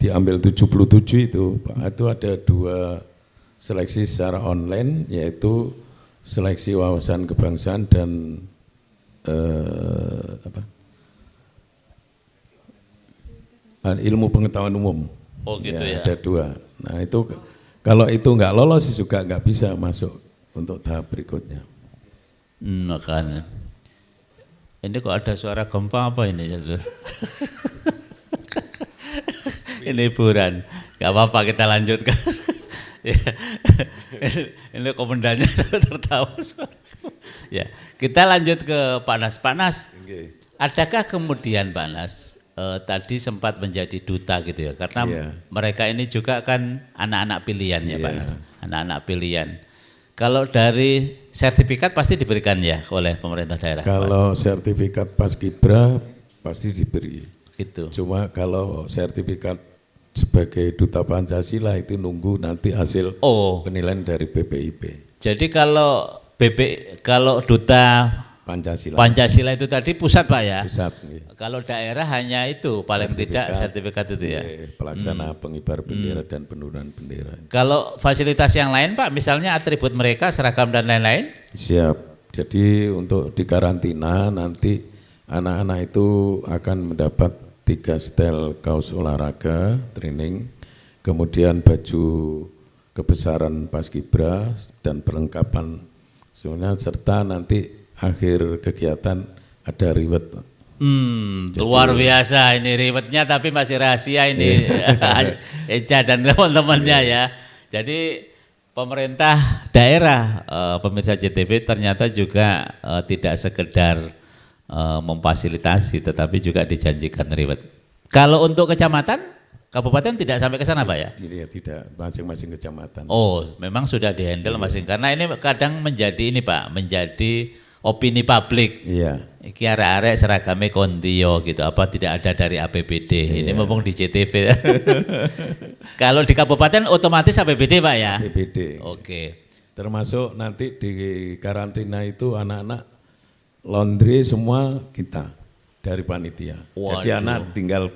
diambil 77 itu Pak, itu ada 2 seleksi secara online, yaitu seleksi wawasan kebangsaan dan ilmu pengetahuan umum. Oh gitu ya. Ada 2. Nah itu kalau itu nggak lolos juga nggak bisa masuk untuk tahap berikutnya. Makanya. Ini kok ada suara gempa apa ini? Ini hiburan, nggak apa-apa kita lanjutkan. Ini komandannya tertawa. Ya, kita lanjut ke Pak Nas. Pak Nas, adakah kemudian Pak Nas tadi sempat menjadi duta gitu ya? Karena mereka ini juga kan anak-anak pilihan ya Pak Nas, anak-anak pilihan. Kalau dari sertifikat pasti diberikan ya oleh pemerintah daerah. Kalau sertifikat Paskibra pasti diberi. Gitu. Cuma kalau sertifikat sebagai Duta Pancasila itu nunggu nanti hasil penilaian dari BPIP. Jadi kalau Duta Pancasila itu tadi pusat Pak ya? Pusat. Kalau daerah hanya itu paling tidak sertifikat itu ya? Pelaksana pengibar bendera dan penurunan bendera. Kalau fasilitas yang lain Pak, misalnya atribut mereka, seragam dan lain-lain? Siap. Jadi untuk di karantina nanti anak-anak itu akan mendapat 3 setel kaos olahraga, training, kemudian baju kebesaran Paskibra dan perlengkapan semuanya, serta nanti akhir kegiatan ada reward. Luar biasa ini rewardnya, tapi masih rahasia ini Eca dan teman-temannya ya. Jadi pemerintah daerah pemirsa JTV ternyata juga tidak sekedar memfasilitasi, tetapi juga dijanjikan reward. Kalau untuk kecamatan, kabupaten tidak sampai ke sana Pak ya? Tidak, masing-masing kecamatan. Oh, memang sudah dihandle masing. Karena ini kadang menjadi ini Pak, menjadi opini publik. Iya. Iki arek-arek seragame kondio gitu, apa tidak ada dari APBD. Ini ngomong di JTV. Kalau di kabupaten otomatis APBD Pak ya? APBD. Oke. Termasuk nanti di karantina itu anak-anak laundry semua kita dari panitia. Waduh. Jadi anak tinggal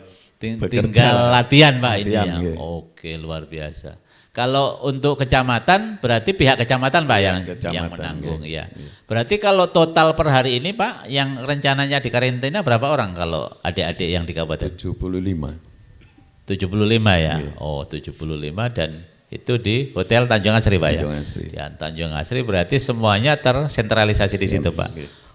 latihan Pak ini ya. Iya. Oke, luar biasa. Kalau untuk kecamatan berarti pihak kecamatan Pak yang menanggung ya. Berarti kalau total per hari ini Pak yang rencananya di karantina berapa orang kalau adik-adik yang di kabupaten? 75. 75 ya. Oh, 75 dan itu di Hotel Tanjung Asri Pak ya. Tanjung Asri. Ya, Tanjung Asri berarti semuanya tersentralisasi di situ Pak.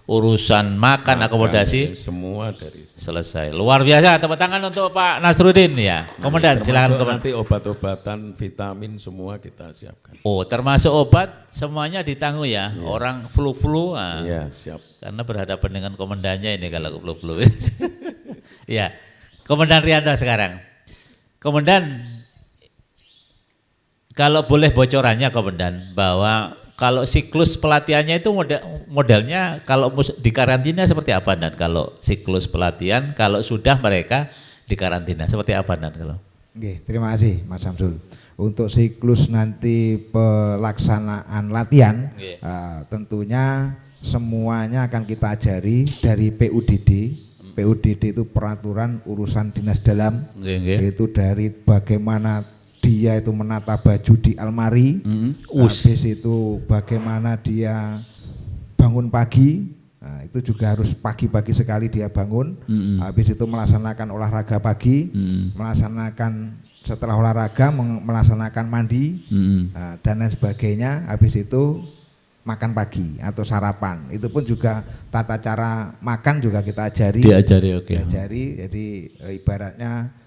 urusan makan, akomodasi semua dari selesai. Luar biasa, tepuk tangan untuk Pak Nasruddin ya. Komandan, silakan Komandan. Nanti obat-obatan, vitamin semua kita siapkan. Oh, termasuk obat semuanya ditanggung ya. Orang flu-flu. Iya, siap. Karena berhadapan dengan komandannya ini kalau flu-flu. Ya. Komandan Rianto sekarang. Komandan, kalau boleh bocorannya Komandan, bahwa kalau siklus pelatihannya itu modelnya kalau di karantina seperti apa Dan? Kalau siklus pelatihan, kalau sudah mereka di karantina seperti apa Dan? Kalau? Oke, terima kasih Mas Samsul. Untuk siklus nanti pelaksanaan latihan, tentunya semuanya akan kita ajari dari PUDD. PUDD itu peraturan urusan dinas dalam, yaitu dari bagaimana dia itu menata baju di almari, habis itu bagaimana dia bangun pagi, nah, itu juga harus pagi-pagi sekali dia bangun, habis itu melaksanakan olahraga pagi, melaksanakan setelah olahraga melaksanakan mandi, dan lain sebagainya, habis itu makan pagi atau sarapan, itu pun juga tata cara makan juga kita ajari. Diajari, jadi ibaratnya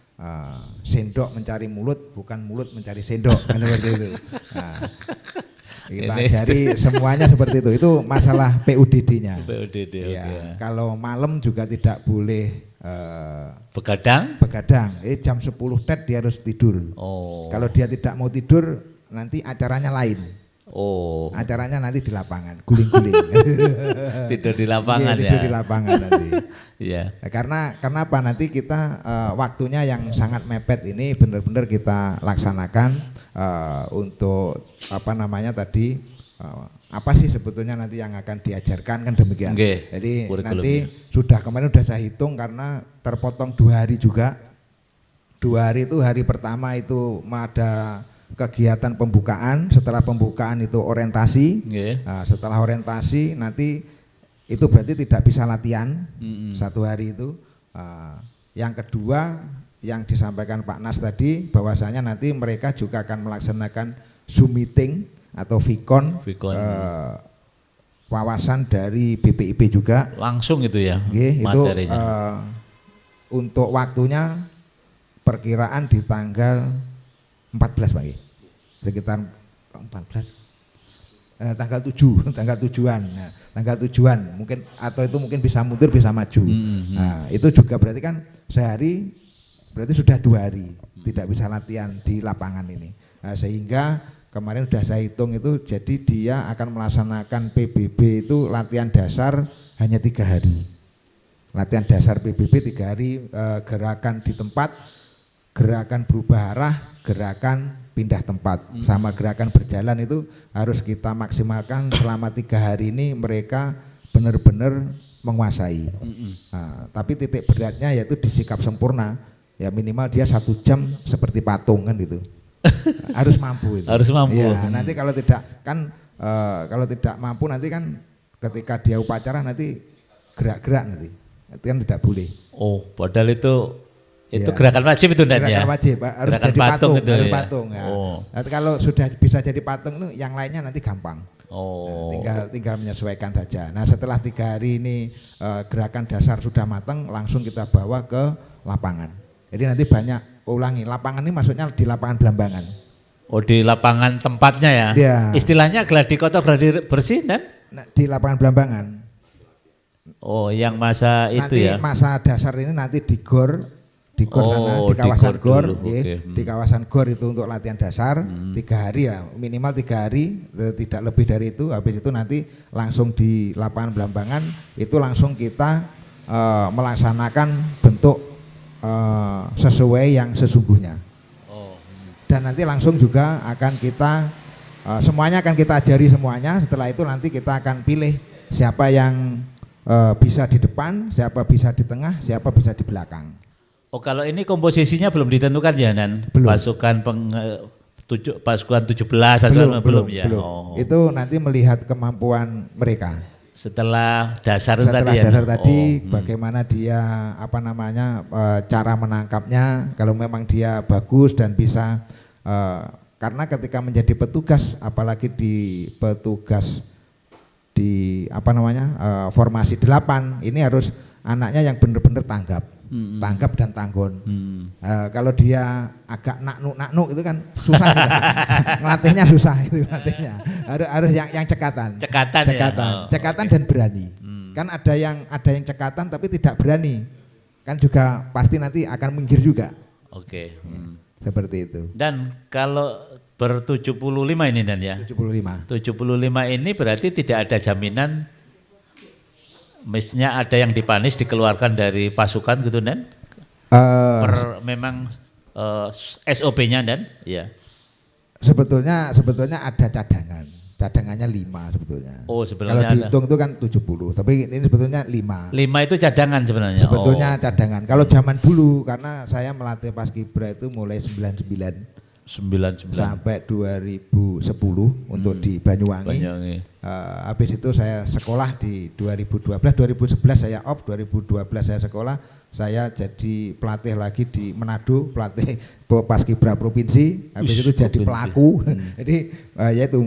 sendok mencari mulut, bukan mulut mencari sendok, kan seperti itu. Nah, kita ajari semuanya seperti itu. Itu masalah PUDD-nya. PUDD. Ya, kalau malam juga tidak boleh begadang. Jam 10 tet dia harus tidur. Kalau dia tidak mau tidur, nanti acaranya lain. Acaranya nanti di lapangan, guling-guling. Tidur di lapangan ya. Tidur di lapangan nanti. Iya. Karena apa, nanti kita waktunya yang sangat mepet ini benar-benar kita laksanakan untuk apa namanya tadi, apa sih sebetulnya nanti yang akan diajarkan, kan demikian. Jadi nanti kemarin sudah saya hitung karena terpotong 2 hari juga. 2 hari itu, hari pertama itu ada kegiatan pembukaan, setelah pembukaan itu orientasi, nah, setelah orientasi nanti itu berarti tidak bisa latihan 1 hari itu. Yang kedua yang disampaikan Pak Nas tadi, bahwasanya nanti mereka juga akan melaksanakan Zoom meeting atau Vicon. Wawasan dari BPIP juga langsung itu ya, materinya. Itu untuk waktunya perkiraan di tanggal 14 Pak, sekitar 14 tanggal 7 tanggal tujuan. Nah, tanggal tujuan mungkin, atau itu mungkin bisa mundur bisa maju. Nah, itu juga berarti kan sehari, berarti sudah 2 hari tidak bisa latihan di lapangan ini. Nah, sehingga kemarin sudah saya hitung itu, jadi dia akan melaksanakan PBB itu latihan dasar hanya 3 hari. Latihan dasar PBB 3 hari, gerakan di tempat, gerakan berubah arah, gerakan pindah tempat, sama gerakan berjalan itu harus kita maksimalkan selama 3 hari ini, mereka benar-benar menguasai. Nah, tapi titik beratnya yaitu di sikap sempurna, ya minimal dia 1 jam seperti patung kan gitu. Harus mampu itu. Harus mampu. Ya, nanti kalau tidak kan kalau tidak mampu nanti kan ketika dia upacara nanti gerak-gerak nanti. Itu kan tidak boleh. Padahal itu gerakan wajib itu Dan ya. Gerakan wajib, harus gerakan jadi patung itu harus ya. patung ya. Nanti kalau sudah bisa jadi patung itu yang lainnya nanti gampang. Tinggal menyesuaikan saja. Nah, setelah 3 hari ini gerakan dasar sudah matang, langsung kita bawa ke lapangan. Jadi nanti banyak ulangi. Lapangan ini maksudnya di lapangan Belambangan. Di lapangan tempatnya ya. Ya. Istilahnya gladi kotor gladi bersih Dan? Nah, di lapangan Belambangan. Yang masa nanti itu ya. Masa dasar ini nanti di GOR. Di GOR sana, di kawasan GOR, di kawasan GOR itu untuk latihan dasar 3 hari ya, minimal 3 hari, tidak lebih dari itu. Habis itu nanti langsung di lapangan Belambangan itu langsung kita melaksanakan bentuk sesuai yang sesungguhnya. Dan nanti langsung juga akan kita semuanya akan kita ajari semuanya. Setelah itu nanti kita akan pilih siapa yang bisa di depan, siapa bisa di tengah, siapa bisa di belakang. Kalau ini komposisinya belum ditentukan ya Dan? Belum. Pasukan pasukan 17 belum ya. Itu nanti melihat kemampuan mereka. Setelah dasar tadi bagaimana dia cara menangkapnya, kalau memang dia bagus dan bisa karena ketika menjadi petugas, apalagi di petugas di formasi 8 ini harus anaknya yang benar-benar tanggap dan tanggon. Kalau dia agak naknuk itu kan susah gitu. Ngelatihnya susah itu ngelatihnya. Harus yang cekatan. Cekatan dan berani. Kan ada yang cekatan tapi tidak berani. Kan juga pasti nanti akan minggir juga. Oke. Seperti itu. Dan kalau ber-75 ini Dan ya. 75 ini berarti tidak ada jaminan. Mestinya ada yang dipanis dikeluarkan dari pasukan gitu Dan? Memang SOP-nya Dan? Ya. Sebetulnya ada cadangannya 5 sebetulnya. Oh sebenarnya kalau dihitung itu kan 70, tapi ini sebetulnya 5. 5 itu cadangan sebenarnya? Sebetulnya cadangan. Kalau zaman dulu, karena saya melatih Paskibra itu mulai 99 sampai 2010 untuk di Banyuwangi. Habis itu saya sekolah di 2011 saya off, 2012 saya sekolah, saya jadi pelatih lagi di Manado, pelatih Paskibra provinsi, habis itu jadi pelaku. Jadi yaitu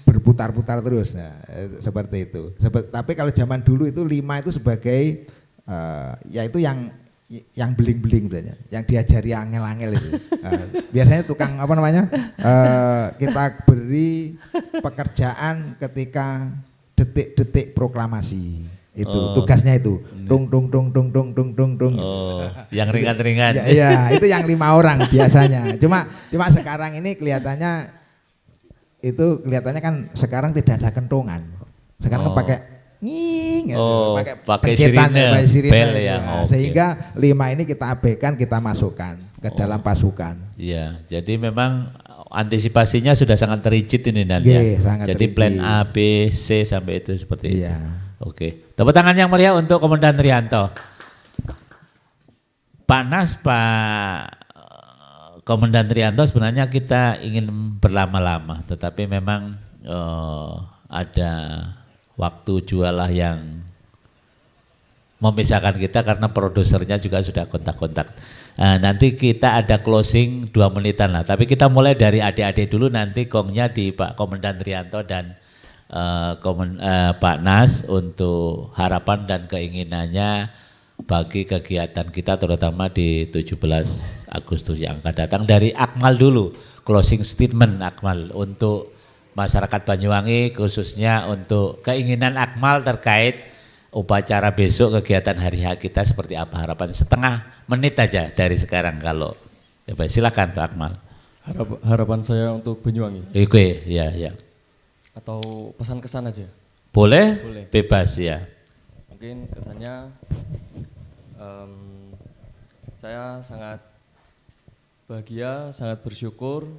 berputar-putar terus. Nah, seperti itu. Tapi kalau zaman dulu itu 5 itu sebagai yaitu yang beling-beling sebenarnya, yang diajari angel-angel itu. Biasanya tukang kita beri pekerjaan ketika detik-detik proklamasi. Itu tugasnya itu. Dung. Yang ringan-ringan. Iya, itu yang 5 orang biasanya. Cuma sekarang ini kelihatannya kan sekarang tidak ada kentongan. Sekarang kan pakai pakai sirine, bel ya. Sehingga 5 ini kita abaikan, kita masukkan ke dalam pasukan. Iya, jadi memang antisipasinya sudah sangat rigid ini Dan ya. Jadi plan A, B, C sampai itu seperti itu. Oke, tepuk tangan yang meriah untuk Komandan Rianto. Pak Nas, Pak Komandan Rianto, sebenarnya kita ingin berlama-lama, tetapi memang ada waktu jualah yang memisahkan kita karena produsernya juga sudah kontak-kontak. Nanti kita ada closing 2 menitan lah, tapi kita mulai dari adik-adik dulu, nanti gongnya di Pak Komandan Rianto dan Pak Nas untuk harapan dan keinginannya bagi kegiatan kita terutama di 17 Agustus yang akan datang. Dari Akmal dulu, closing statement Akmal untuk masyarakat Banyuwangi, khususnya untuk keinginan Akmal terkait upacara besok, kegiatan hari H kita seperti apa, harapan setengah menit aja dari sekarang kalau ya baik, silakan Pak Akmal. Harapan saya untuk Banyuwangi. Oke, ya. Atau pesan-kesan aja? Boleh, bebas ya. Mungkin kesannya saya sangat bahagia, sangat bersyukur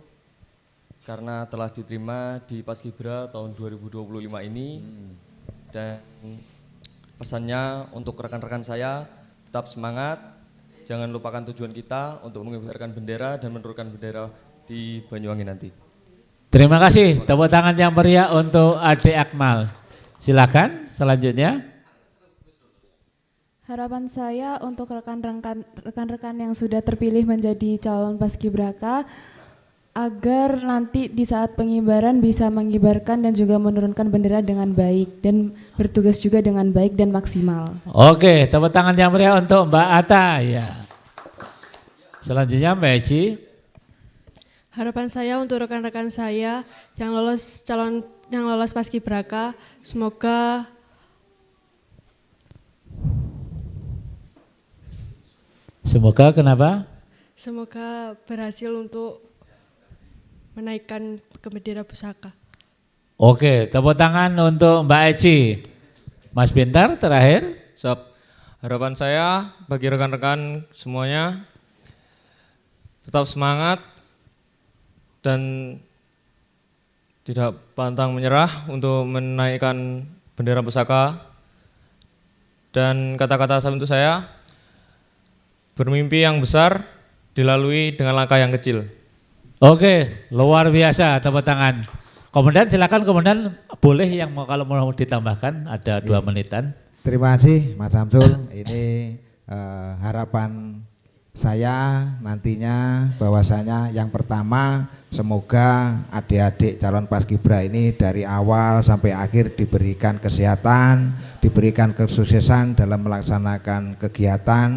karena telah diterima di Paskibra tahun 2025 ini. Dan pesannya untuk rekan-rekan saya, tetap semangat, jangan lupakan tujuan kita untuk mengibarkan bendera dan menurunkan bendera di Banyuwangi nanti. Terima kasih, tepuk tangan yang meriah untuk Adik Akmal. Silakan selanjutnya. Harapan saya untuk rekan-rekan yang sudah terpilih menjadi calon Paskibraka agar nanti di saat pengibaran bisa mengibarkan dan juga menurunkan bendera dengan baik dan bertugas juga dengan baik dan maksimal. Oke, tepuk tangan yang meriah untuk Mbak Ata ya. Selanjutnya Mbak Eci. Harapan saya untuk rekan-rekan saya yang lolos Paskibraka, semoga kenapa? Semoga berhasil untuk menaikkan ke bendera pusaka. Oke, tepuk tangan untuk Mbak Eci. Mas Bintar terakhir. Harapan saya bagi rekan-rekan semuanya tetap semangat dan tidak pantang menyerah untuk menaikkan bendera pusaka. Dan kata-kata untuk saya, bermimpi yang besar dilalui dengan langkah yang kecil. Oke, luar biasa, tepuk tangan. Komandan silakan, Komandan boleh yang kalau mau ditambahkan ada 2 menitan. Terima kasih Mas Samsul. Ini harapan saya nantinya bahwasanya yang pertama semoga adik-adik calon paskibra ini dari awal sampai akhir diberikan kesehatan, diberikan kesuksesan dalam melaksanakan kegiatan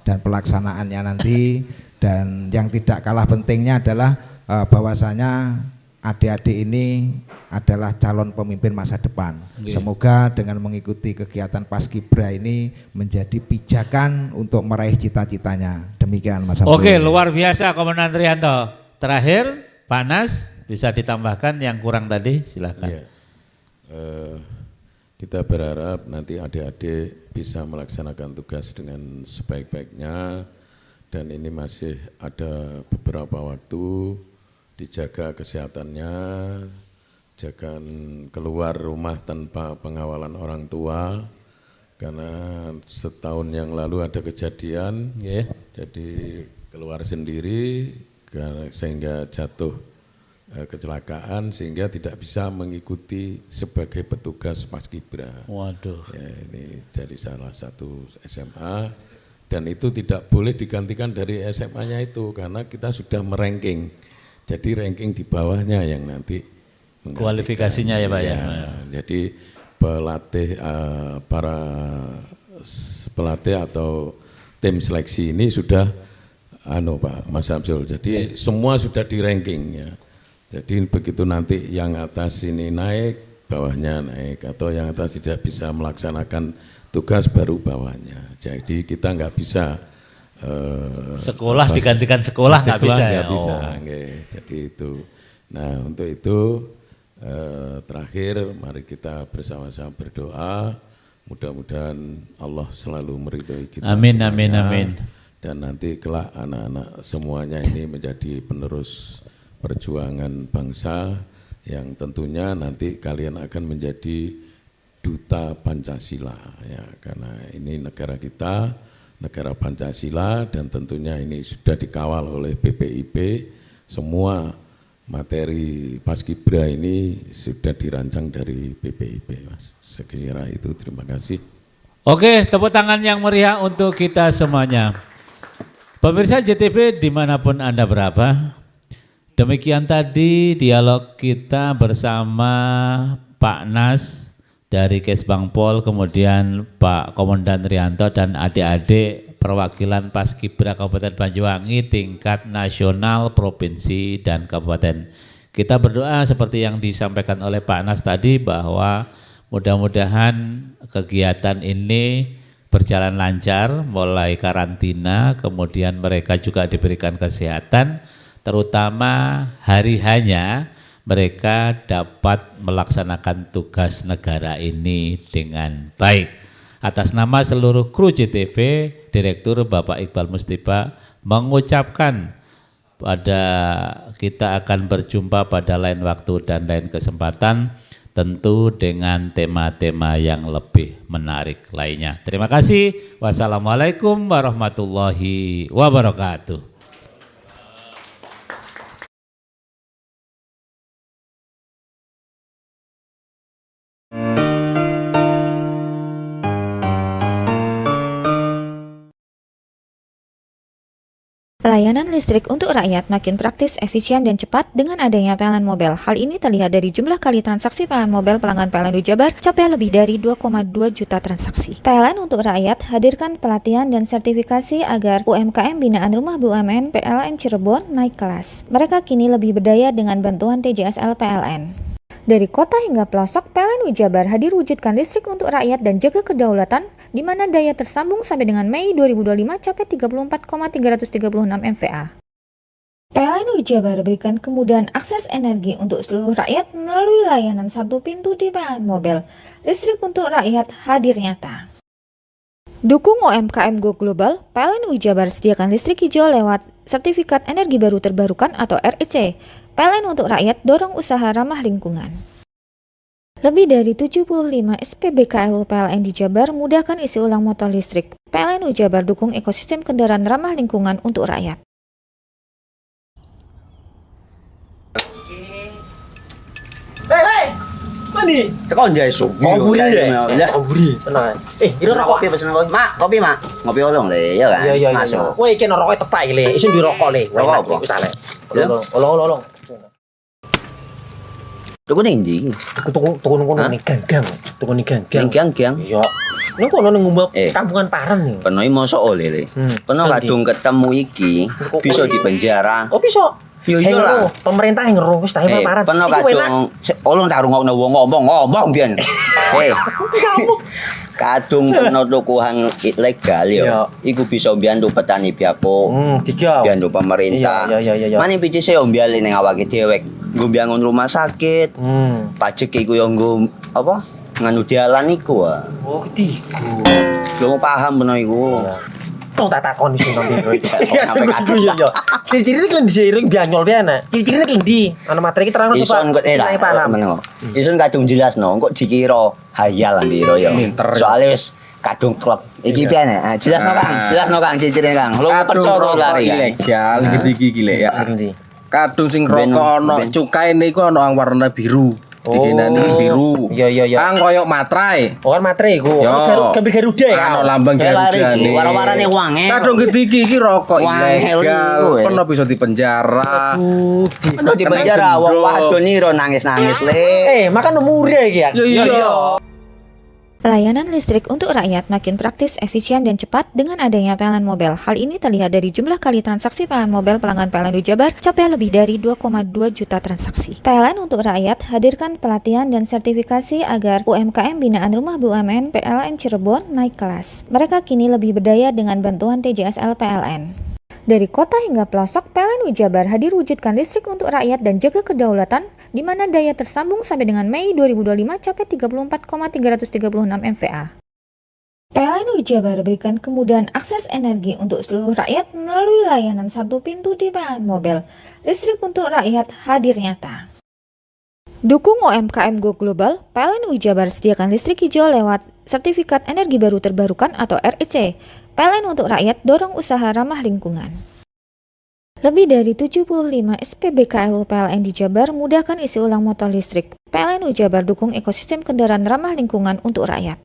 dan pelaksanaannya nanti. Dan yang tidak kalah pentingnya adalah bahwasanya adik-adik ini adalah calon pemimpin masa depan. Semoga dengan mengikuti kegiatan paskibra ini menjadi pijakan untuk meraih cita-citanya. Demikian Mas Abdul. Oke, luar biasa Komandan Trianto. Terakhir Pak Nas bisa ditambahkan yang kurang tadi, silakan. Iya. Kita berharap nanti adik-adik bisa melaksanakan tugas dengan sebaik-baiknya, dan ini masih ada beberapa waktu, dijaga kesehatannya, jangan keluar rumah tanpa pengawalan orang tua, karena setahun yang lalu ada kejadian, jadi keluar sendiri sehingga jatuh kecelakaan, sehingga tidak bisa mengikuti sebagai petugas paskibra. Waduh. Ya, ini jadi salah satu SMA. Dan itu tidak boleh digantikan dari SMA-nya itu, karena kita sudah meranking. Jadi ranking di bawahnya yang nanti kualifikasinya ya Pak ya. Jadi pelatih para pelatih atau tim seleksi ini sudah Pak Mas Abdul. Jadi semua sudah di ranking ya. Jadi begitu nanti yang atas ini naik, bawahnya naik, atau yang atas tidak bisa melaksanakan tugas baru bawahnya. Jadi kita nggak bisa sekolah digantikan sekolah nggak bisa ya. Bisa. Jadi itu. Nah untuk itu terakhir mari kita bersama-sama berdoa, mudah-mudahan Allah selalu meridhoi kita. Amin, semuanya. amin, amin. Dan nanti kelak anak-anak semuanya ini menjadi penerus perjuangan bangsa, yang tentunya nanti kalian akan menjadi duta Pancasila ya, karena ini negara kita, negara Pancasila, dan tentunya ini sudah dikawal oleh BPIP. Semua materi paskibra ini sudah dirancang dari BPIP, Mas. Sekira itu, terima kasih. Oke, tepuk tangan yang meriah untuk kita semuanya. Pemirsa JTV dimanapun Anda berada, demikian tadi dialog kita bersama Pak Nas dari Kesbangpol, kemudian Pak Komandan Trianto dan adik-adik perwakilan Paskibra Kabupaten Banyuwangi tingkat nasional, provinsi, dan kabupaten. Kita berdoa seperti yang disampaikan oleh Pak Nas tadi, bahwa mudah-mudahan kegiatan ini berjalan lancar, mulai karantina, kemudian mereka juga diberikan kesehatan, terutama hari hanya mereka dapat melaksanakan tugas negara ini dengan baik. Atas nama seluruh kru JTV, Direktur Bapak Iqbal Mustifa mengucapkan pada kita akan berjumpa pada lain waktu dan lain kesempatan, tentu dengan tema-tema yang lebih menarik lainnya. Terima kasih. Wassalamualaikum warahmatullahi wabarakatuh. Layanan listrik untuk rakyat makin praktis, efisien, dan cepat dengan adanya PLN Mobile. Hal ini terlihat dari jumlah kali transaksi PLN Mobile pelanggan PLN Jabar capai lebih dari 2,2 juta transaksi. PLN untuk rakyat hadirkan pelatihan dan sertifikasi agar UMKM binaan Rumah BUMN PLN Cirebon naik kelas. Mereka kini lebih berdaya dengan bantuan TJSL PLN. Dari kota hingga pelosok, PLN Jabar hadir wujudkan listrik untuk rakyat dan jaga kedaulatan, di mana daya tersambung sampai dengan Mei 2025 capai 34,336 MVA. PLN Jabar berikan kemudahan akses energi untuk seluruh rakyat melalui layanan satu pintu di PLN Mobile. Listrik untuk rakyat hadir nyata. Dukung UMKM Go Global, PLN Jabar sediakan listrik hijau lewat Sertifikat Energi Baru Terbarukan atau REC. PLN untuk rakyat dorong usaha ramah lingkungan. Lebih dari 75 SPBKLU PLN di Jabar mudahkan isi ulang motor listrik. PLN Jabar dukung ekosistem kendaraan ramah lingkungan untuk rakyat. Hei, Mandi. Tekan jaya sugi. Komburi ya. Komburi. Tenang. Ini rokok pesen kopi. Mak, kopi, Mak. Ngopi olong le, ya kan? Iya. Masuk. Kowe iki rokok tepak iki le. Isin dirokok le. Rokok apa? Wis ale. Ya. Olong. Tuku ning ndi? Tuku ngono ning gang. Tuku ning gang. Ning gang. Iya. Ning kono ning ngumbat kampungan Paren nih. Peno iki mosok oleh le. Peno kadung ketemu iki bisa dipenjara. Oh bisa. Yo iya lah. Pemerintah yang ngeru wis tahe Paren. Peno kadung olong tak rungokno wong ngomong biyen. Kadung peno tuku hang ilegal yo. Iku bisa mbiyantu petani biako. Mbiyantu pemerintah. Iya. Mane pici se ombyale ning awake dhewek. Nggo mbangun rumah sakit. Pajak iku yo nggo apa? Nganu dalan iku. Oh, ketiku. Lu paham peno iku. Tong tak takoni sing nang biro iki. Sampai kadung yo. Ciri-cirine kan diseiring bianyol piye ana. Ciri-cirine klendi. Ana materi iki terang to, Pak. Ison kok meneng. Ison kadung jelasno, kok dikira hayal lan biro yo. Soale wis kadung klub. Iki piye nek? Jelasno Kang ciri-cirine Kang. Lu percaya lari. Ilegal iki gile ya. Kadung sing rokok ana cukaine iku ana warna biru. Dikenani biru. Iya. Kang koyo materai. Oh, kan materai iku. Gambar Garuda ya. Ana lambang Garuda. Wara-warane wange. Kadung iki rokok ilegal. Pernah bisa dipenjara. Pernah dipenjara wong wadon iro nangis-nangis le. Makan murah iki ya. Iya. Layanan listrik untuk rakyat makin praktis, efisien, dan cepat dengan adanya PLN Mobile. Hal ini terlihat dari jumlah kali transaksi PLN Mobile pelanggan PLN di Jabar capai lebih dari 2,2 juta transaksi. PLN untuk rakyat hadirkan pelatihan dan sertifikasi agar UMKM binaan Rumah BUMN PLN Cirebon naik kelas. Mereka kini lebih berdaya dengan bantuan TJSL PLN. Dari kota hingga pelosok, PLN Jabar hadir wujudkan listrik untuk rakyat dan jaga kedaulatan, di mana daya tersambung sampai dengan Mei 2025 capai 34,336 MVA. PLN Jabar berikan kemudahan akses energi untuk seluruh rakyat melalui layanan satu pintu di PLN Mobile. Listrik untuk rakyat hadir nyata. Dukung UMKM Go Global, PLN Jabar sediakan listrik hijau lewat Sertifikat Energi Baru Terbarukan atau REC. PLN untuk rakyat dorong usaha ramah lingkungan. Lebih dari 75 SPBKLU PLN di Jabar mudahkan isi ulang motor listrik. PLN Jabar dukung ekosistem kendaraan ramah lingkungan untuk rakyat.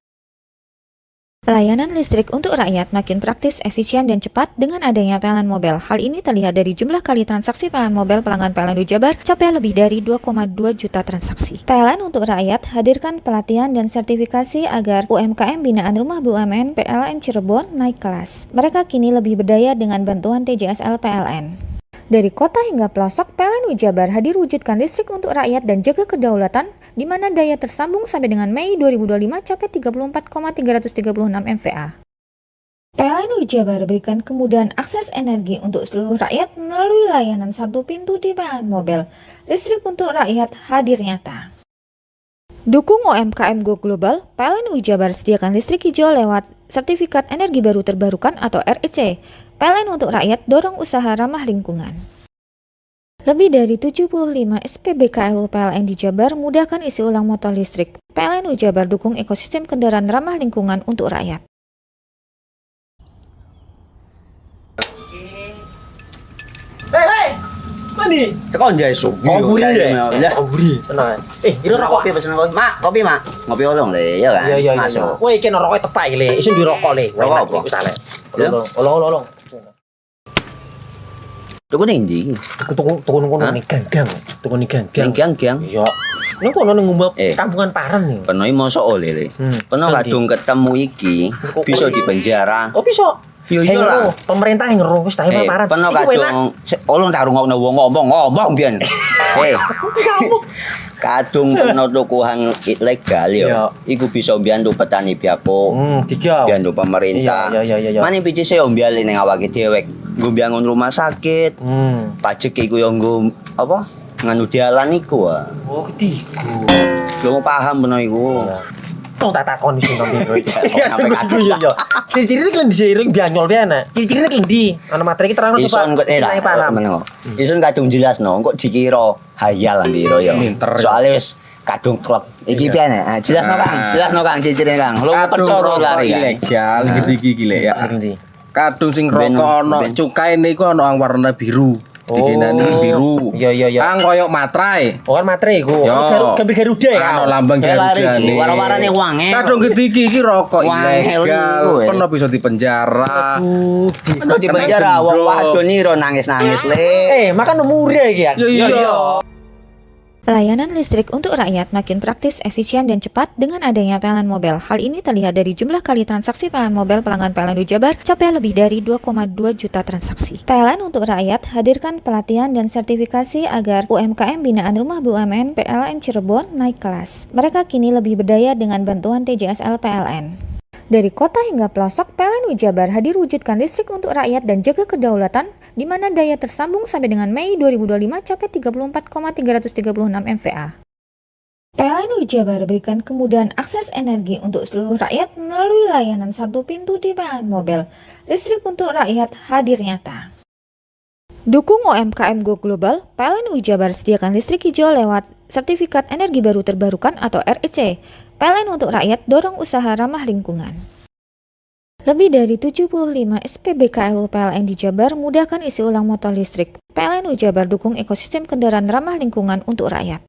Layanan listrik untuk rakyat makin praktis, efisien, dan cepat dengan adanya PLN Mobile. Hal ini terlihat dari jumlah kali transaksi PLN Mobile pelanggan PLN di Jabar capai lebih dari 2,2 juta transaksi. PLN untuk rakyat hadirkan pelatihan dan sertifikasi agar UMKM binaan Rumah BUMN PLN Cirebon naik kelas. Mereka kini lebih berdaya dengan bantuan TJSL PLN. Dari kota hingga pelosok, PLN Jabar hadir wujudkan listrik untuk rakyat dan jaga kedaulatan, di mana daya tersambung sampai dengan Mei 2025 capai 34,336 MVA. PLN Jabar berikan kemudahan akses energi untuk seluruh rakyat melalui layanan satu pintu di PLN Mobile. Listrik untuk rakyat hadir nyata. Dukung UMKM Go Global, PLN Jabar sediakan listrik hijau lewat Sertifikat Energi Baru Terbarukan atau REC. PLN untuk rakyat dorong usaha ramah lingkungan. Lebih dari 75 SPBKLU PLN di Jabar mudahkan isi ulang motor listrik. PLN Jabar dukung ekosistem kendaraan ramah lingkungan untuk rakyat. Mandi. Tekan jaya sugi. Komburi. Tenang. Ini rokok pesen kopi. Mak, kopi, Mak. Ngopi olong le, ya kan? Iya. Masuk. Kowe iki rokok tepak iki le. Isin dirokok le. Rokok apa? Wis ale. Olong. Tuku ning ndi? Tuku ngono ning gang. Tuku ning gang. Ning gang. Iya. Ning kono ning ngumbat kampungan Paren nih. Peno iki mosok oleh le. Peno kadung ketemu iki bisa dipenjara. Oh bisa. Yo iya lah. Pemerintah yang ngeru wis tahe Paren. Peno kadung olong tak rungokno wong ngomong biyen. Kadung peno tuku hang ilegal yo. Iku bisa mbiyantu petani biako. Mbiyantu pemerintah. Iya. Mane pici se ombyale ning awake dhewek. Nggo mbangun rumah sakit. Pajak iku yo nggo apa? Nganu dalan iku. Oh, ketiku. Lu paham peno iku. Tong tak takoni sing nang biro iki. Sampai kadung yo. Ciri-cirine kan diseiring bianyol piye ana. Ciri-cirine klendi. Ana materi iki terang to, Pak. Ison kok meneng. Ison kadung jelasno, kok dikira hayal lan biro yo. Soale wis kadung klub. Iki piye nek? Jelasno Kang ciri-cirine Kang. Lu percaya lari. Ilegal iki gile ya. Kadung sing rokok ana cukaine iku ana warna biru. dikinani biru. Iya. Kang koyok matrai. Oh kan matre iku. Gambir Garuda ya. Ano lambang Garuda nih. Warna-warnane wangi. Kadung iki rokok Wangel ilegal. iku, ya. Pernah bisa dipenjara. Kok di penjara wong wadon iro nangis-nangis le. Makan murah iki ya. Iya. Layanan listrik untuk rakyat makin praktis, efisien, dan cepat dengan adanya PLN Mobile. Hal ini terlihat dari jumlah kali transaksi PLN Mobile pelanggan PLN Jabar capai lebih dari 2,2 juta transaksi. PLN untuk rakyat hadirkan pelatihan dan sertifikasi agar UMKM binaan Rumah BUMN PLN Cirebon naik kelas. Mereka kini lebih berdaya dengan bantuan TJSL PLN. Dari kota hingga pelosok, PLN Jabar hadir wujudkan listrik untuk rakyat dan jaga kedaulatan, di mana daya tersambung sampai dengan Mei 2025 capai 34,336 MVA. PLN Jabar berikan kemudahan akses energi untuk seluruh rakyat melalui layanan satu pintu di PLN Mobile. Listrik untuk rakyat hadir nyata. Dukung UMKM Go Global, PLN Jabar sediakan listrik hijau lewat Sertifikat Energi Baru Terbarukan atau REC. PLN untuk rakyat dorong usaha ramah lingkungan. Lebih dari 75 SPBKLU PLN di Jabar mudahkan isi ulang motor listrik. PLN Jabar dukung ekosistem kendaraan ramah lingkungan untuk rakyat.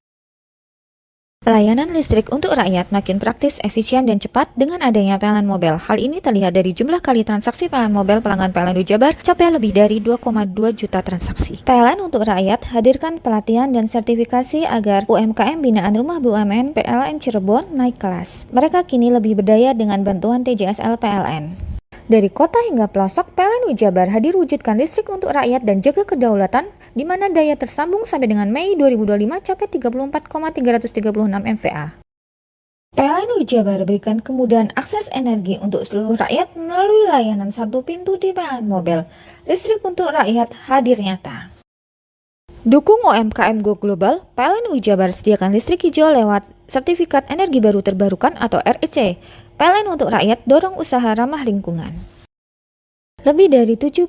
Layanan listrik untuk rakyat makin praktis, efisien, dan cepat dengan adanya PLN Mobile. Hal ini terlihat dari jumlah kali transaksi PLN Mobile pelanggan PLN Jabar capai lebih dari 2,2 juta transaksi. PLN untuk rakyat hadirkan pelatihan dan sertifikasi agar UMKM binaan Rumah BUMN PLN Cirebon naik kelas. Mereka kini lebih berdaya dengan bantuan TJSL PLN. Dari kota hingga pelosok, PLN Jabar hadir wujudkan listrik untuk rakyat dan jaga kedaulatan, di mana daya tersambung sampai dengan Mei 2025 capai 34,336 MVA. PLN Jabar berikan kemudahan akses energi untuk seluruh rakyat melalui layanan satu pintu di PLN Mobile. Listrik untuk rakyat hadir nyata. Dukung UMKM Go Global, PLN Jabar sediakan listrik hijau lewat Sertifikat Energi Baru Terbarukan atau REC. PLN untuk rakyat dorong usaha ramah lingkungan. Lebih dari 75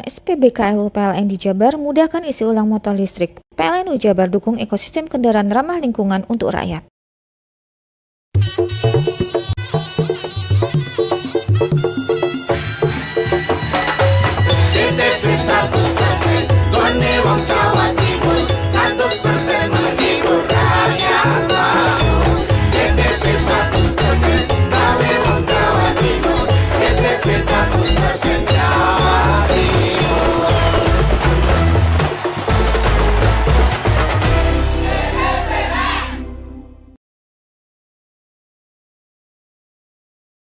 SPBKLU PLN di Jabar mudahkan isi ulang motor listrik. PLN Jabar dukung ekosistem kendaraan ramah lingkungan untuk rakyat. JTV 100% Gone wong Jawa Timur 100% menghibur rakyat makmur. JTV 100% Gawe wong Jawa Timur JTV 100%